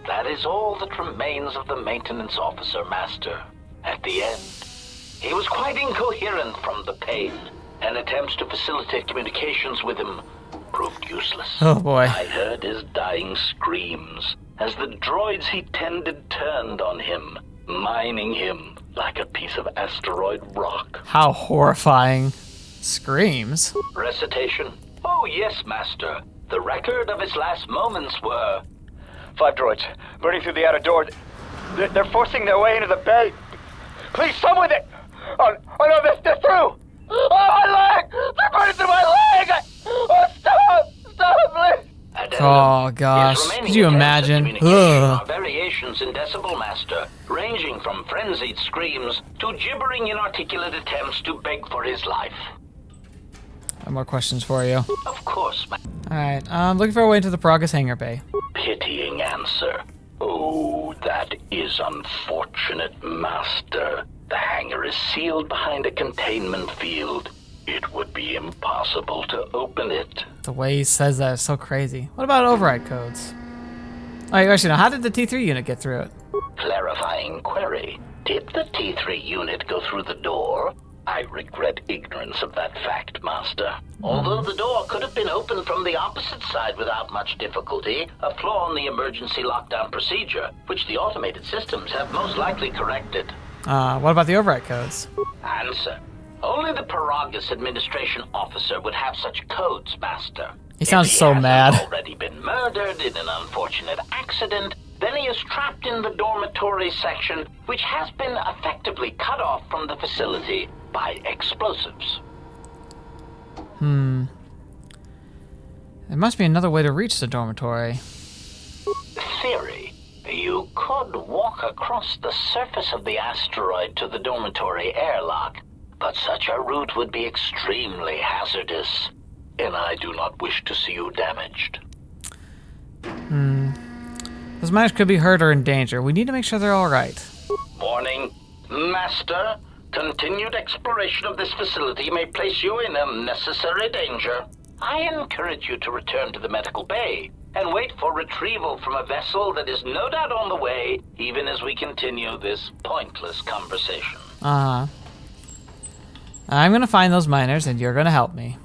That is all that remains of the maintenance officer, Master. At the end, he was quite incoherent from the pain, and attempts to facilitate communications with him proved useless. Oh boy. I heard his dying screams as the droids he tended turned on him, mining him like a piece of asteroid rock. How horrifying. Screams. Recitation? Oh yes, Master. The record of his last moments were... 5 droids, burning through the outer door. They're forcing their way into the bay. Please, someone that... Oh no, they're through! Oh, my leg! They're burning through my leg! Oh, stop! Stop, please! Oh gosh, could you imagine? Ugh. Variations in decibel, Master, ranging from frenzied screams to gibbering inarticulate attempts to beg for his life. I have more questions for you. Of course, Alright, I'm looking for a way into the Peragus hangar bay. Pitying answer. Oh, that is unfortunate, Master. The hangar is sealed behind a containment field. It would be impossible to open it. The way he says that is so crazy. What about override codes? Oh, actually, no, how did the T3 unit get through it? Clarifying query. Did the T3 unit go through the door? I regret ignorance of that fact, Master. Although the door could have been opened from the opposite side without much difficulty, a flaw in the emergency lockdown procedure, which the automated systems have most likely corrected. What about the override codes? Answer. Only the Peragus administration officer would have such codes, Master. He sounds so mad. Already been murdered in an unfortunate accident, Then he is trapped in the dormitory section, which has been effectively cut off from the facility by explosives. There must be another way to reach the dormitory. Theory. You could walk across the surface of the asteroid to the dormitory airlock, but such a route would be extremely hazardous, and I do not wish to see you damaged. Those miners could be hurt or in danger. We need to make sure they're all right. Warning. Master, continued exploration of this facility may place you in unnecessary danger. I encourage you to return to the medical bay and wait for retrieval from a vessel that is no doubt on the way, even as we continue this pointless conversation. I'm gonna find those miners and you're gonna help me.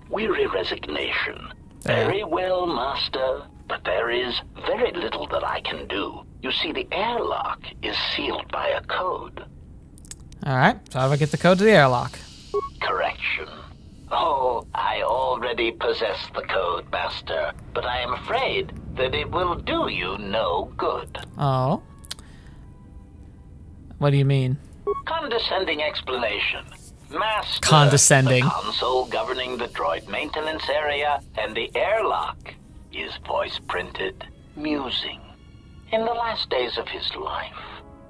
Weary resignation. Very well, Master. But there is very little that I can do. You see, the airlock is sealed by a code. Alright, so how do I get the code to the airlock? Correction. Oh, I already possess the code, Master, but I am afraid that it will do you no good. Oh? What do you mean? Condescending explanation. Master, Condescending. The console governing the droid maintenance area and the airlock is voice-printed, musing. In the last days of his life,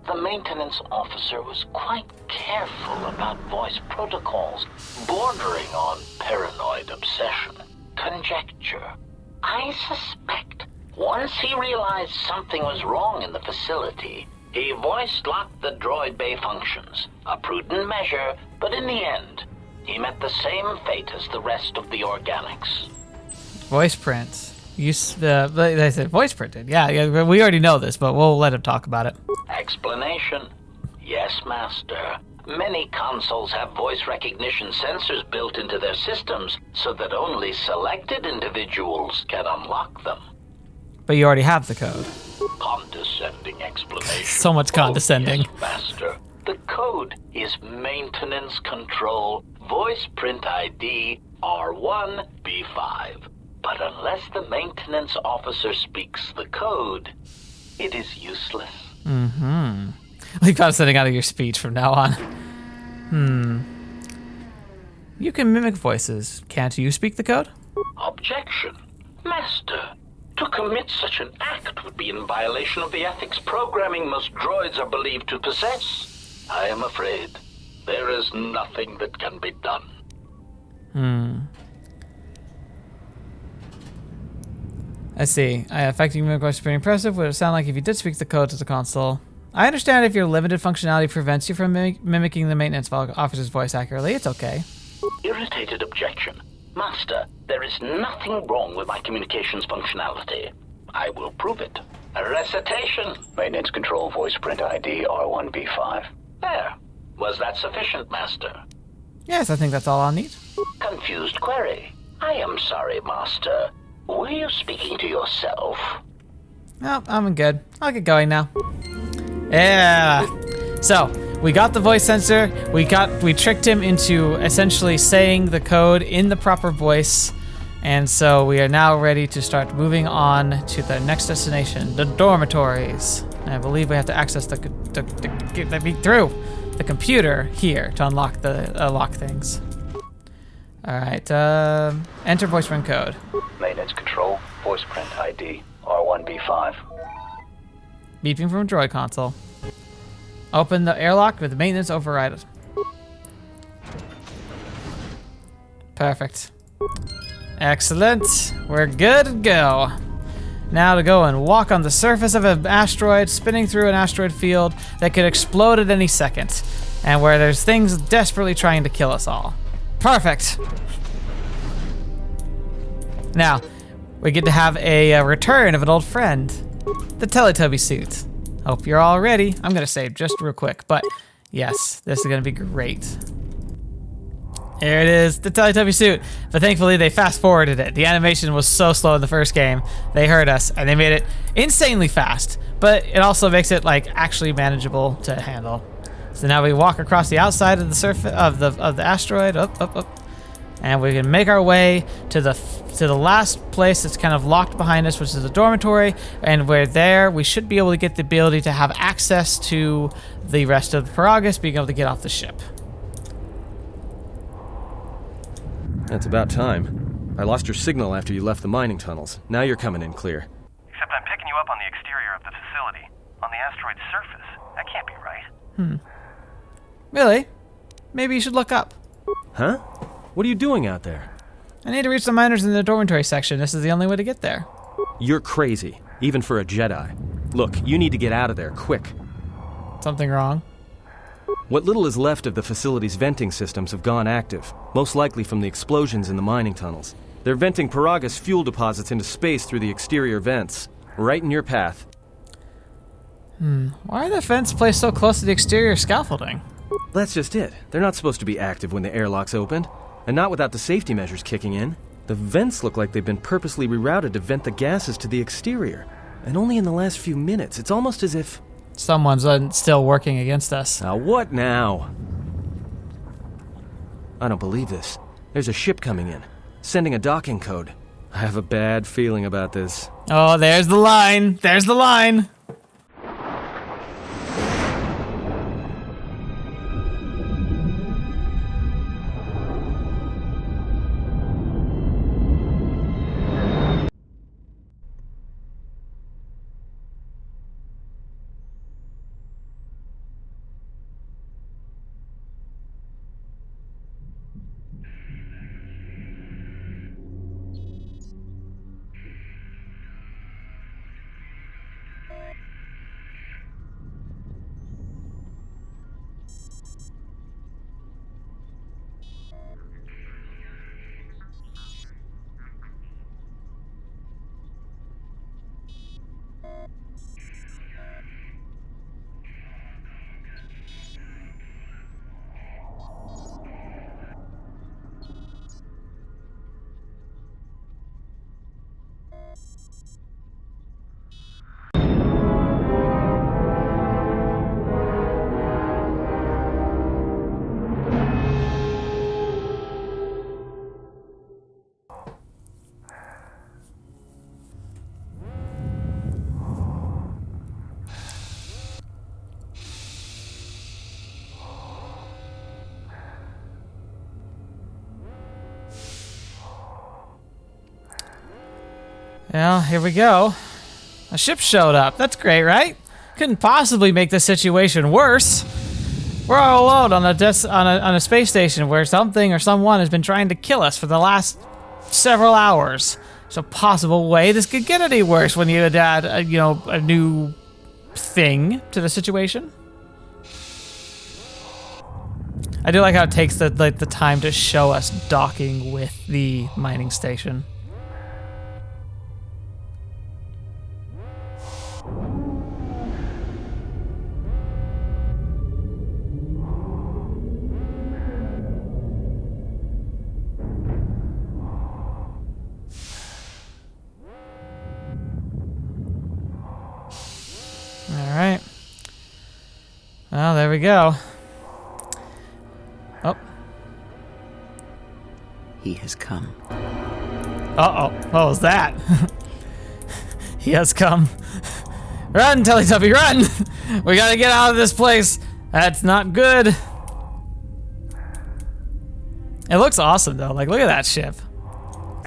the maintenance officer was quite careful about voice protocols, bordering on paranoid obsession. Conjecture. I suspect once he realized something was wrong in the facility, he voice-locked the droid bay functions. A prudent measure, but in the end, he met the same fate as the rest of the organics. Voice print. They said voice printed. Yeah, we already know this, but we'll let him talk about it. Explanation. Yes, Master. Many consoles have voice recognition sensors built into their systems so that only selected individuals can unlock them. But you already have the code. Condescending explanation. So much condescending. Yes, Master. The code is maintenance control, voice print ID R1B5. But unless the maintenance officer speaks the code, it is useless. Leave condescending out of your speech from now on. You can mimic voices. Can't you speak the code? Objection. Master, to commit such an act would be in violation of the ethics programming most droids are believed to possess. I am afraid there is nothing that can be done. I see. Affecting mimic voice is pretty impressive. Would it sound like if you did speak the code to the console? I understand if your limited functionality prevents you from mimicking the maintenance officer's voice accurately. It's okay. Irritated objection. Master, there is nothing wrong with my communications functionality. I will prove it. A recitation. Maintenance control voice print ID R1B5. There. Was that sufficient, Master? Yes, I think that's all I'll need. Confused query. I am sorry, Master. Were you speaking to yourself? No, I'm good. I'll get going now. Yeah. So, we got the voice sensor. We tricked him into essentially saying the code in the proper voice. And so we are now ready to start moving on to the next destination, the dormitories. And I believe we have to access the computer here to unlock lock things. All right, enter voice print code. Maintenance control, voice print ID, R1B5. Beeping from droid console. Open the airlock with the maintenance override. Perfect. Excellent. We're good to go. Now to go and walk on the surface of an asteroid, spinning through an asteroid field that could explode at any second, and where there's things desperately trying to kill us all. Perfect. Now, we get to have a return of an old friend, the Teletubby suit. Hope you're all ready. I'm gonna save just real quick, but yes, this is gonna be great. There it is, the Teletubby suit. But thankfully they fast forwarded it. The animation was so slow in the first game. They heard us and they made it insanely fast, but it also makes it like actually manageable to handle. So now we walk across the outside of the surface of the asteroid, up, and we can make our way to the to the last place that's kind of locked behind us, which is the dormitory, and we're there. We should be able to get the ability to have access to the rest of the Peragus, being able to get off the ship. That's about time. I lost your signal after you left the mining tunnels. Now you're coming in clear. Except I'm picking you up on the exterior of the facility, on the asteroid's surface. That can't be right. Really? Maybe you should look up. Huh? What are you doing out there? I need to reach the miners in the dormitory section. This is the only way to get there. You're crazy, even for a Jedi. Look, you need to get out of there, quick. Something wrong? What little is left of the facility's venting systems have gone active, most likely from the explosions in the mining tunnels. They're venting Peragus fuel deposits into space through the exterior vents, right in your path. Why are the vents placed so close to the exterior scaffolding? That's just it. They're not supposed to be active when the airlock's opened, and not without the safety measures kicking in. The vents look like they've been purposely rerouted to vent the gases to the exterior. And only in the last few minutes. It's almost as if... Someone's still working against us. Now what now? I don't believe this. There's a ship coming in, sending a docking code. I have a bad feeling about this. Oh, there's the line. There's the line. Well, here we go. A ship showed up. That's great, right? Couldn't possibly make the situation worse. We're all alone on a space station where something or someone has been trying to kill us for the last several hours. There's a possible way this could get any worse when you add, a new thing to the situation. I do like how it takes the time to show us docking with the mining station. Alright. Well, there we go. Oh. He has come. Uh-oh. What was that? He has come. Run, Teletubby, run! We gotta get out of this place. That's not good. It looks awesome, though. Like, look at that ship.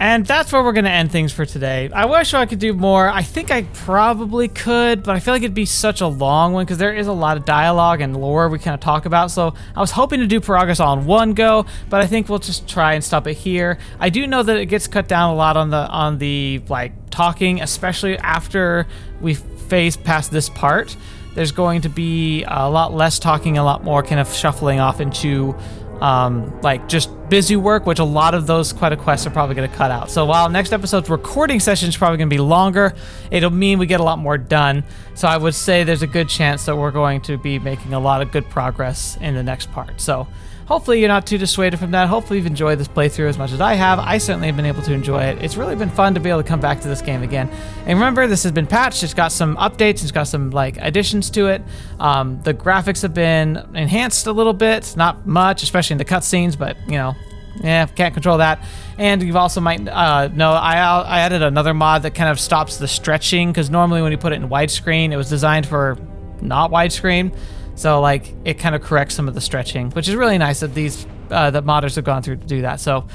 And that's where we're going to end things for today. I wish I could do more. I think I probably could, but I feel like it'd be such a long one because there is a lot of dialogue and lore we kind of talk about. So I was hoping to do Peragus all in one go, but I think we'll just try and stop it here. I do know that it gets cut down a lot on the like talking, especially after we phase past this part. There's going to be a lot less talking, a lot more kind of shuffling off into like just busy work, which a lot of those quite a quests are probably going to cut out. So while next episode's recording session is probably going to be longer, it'll mean we get a lot more done. So I would say there's a good chance that we're going to be making a lot of good progress in the next part. So hopefully you're not too dissuaded from that. Hopefully you've enjoyed this playthrough as much as I have. I certainly have been able to enjoy it. It's really been fun to be able to come back to this game again. And remember, this has been patched. It's got some updates. It's got some like additions to it. The graphics have been enhanced a little bit. Not much, especially in the cutscenes, but you know, yeah, can't control that. And you've also might know I added another mod that kind of stops the stretching, because normally when you put it in widescreen, it was designed for not widescreen. So like it kind of corrects some of the stretching, which is really nice that these the modders have gone through to do that. So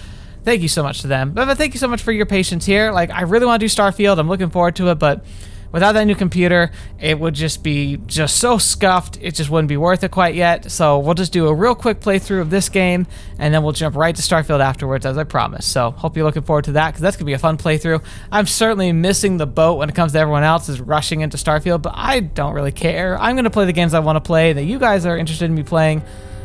thank you so much to them. But thank you so much for your patience here. Like, I really want to do Starfield. I'm looking forward to it, but without that new computer, it would just be so scuffed, it just wouldn't be worth it quite yet. So we'll just do a real quick playthrough of this game, and then we'll jump right to Starfield afterwards, as I promised. So hope you're looking forward to that, because that's going to be a fun playthrough. I'm certainly missing the boat when it comes to everyone else is rushing into Starfield, but I don't really care. I'm going to play the games I want to play, that you guys are interested in me playing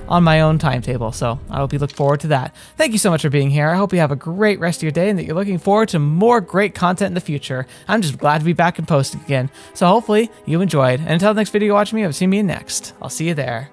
on my own timetable, so I hope you look forward to that. Thank you so much for being here. I hope you have a great rest of your day and that you're looking forward to more great content in the future. I'm just glad to be back and posting again, so hopefully you enjoyed. And until the next video you watch me, I've seen me next. I'll see you there.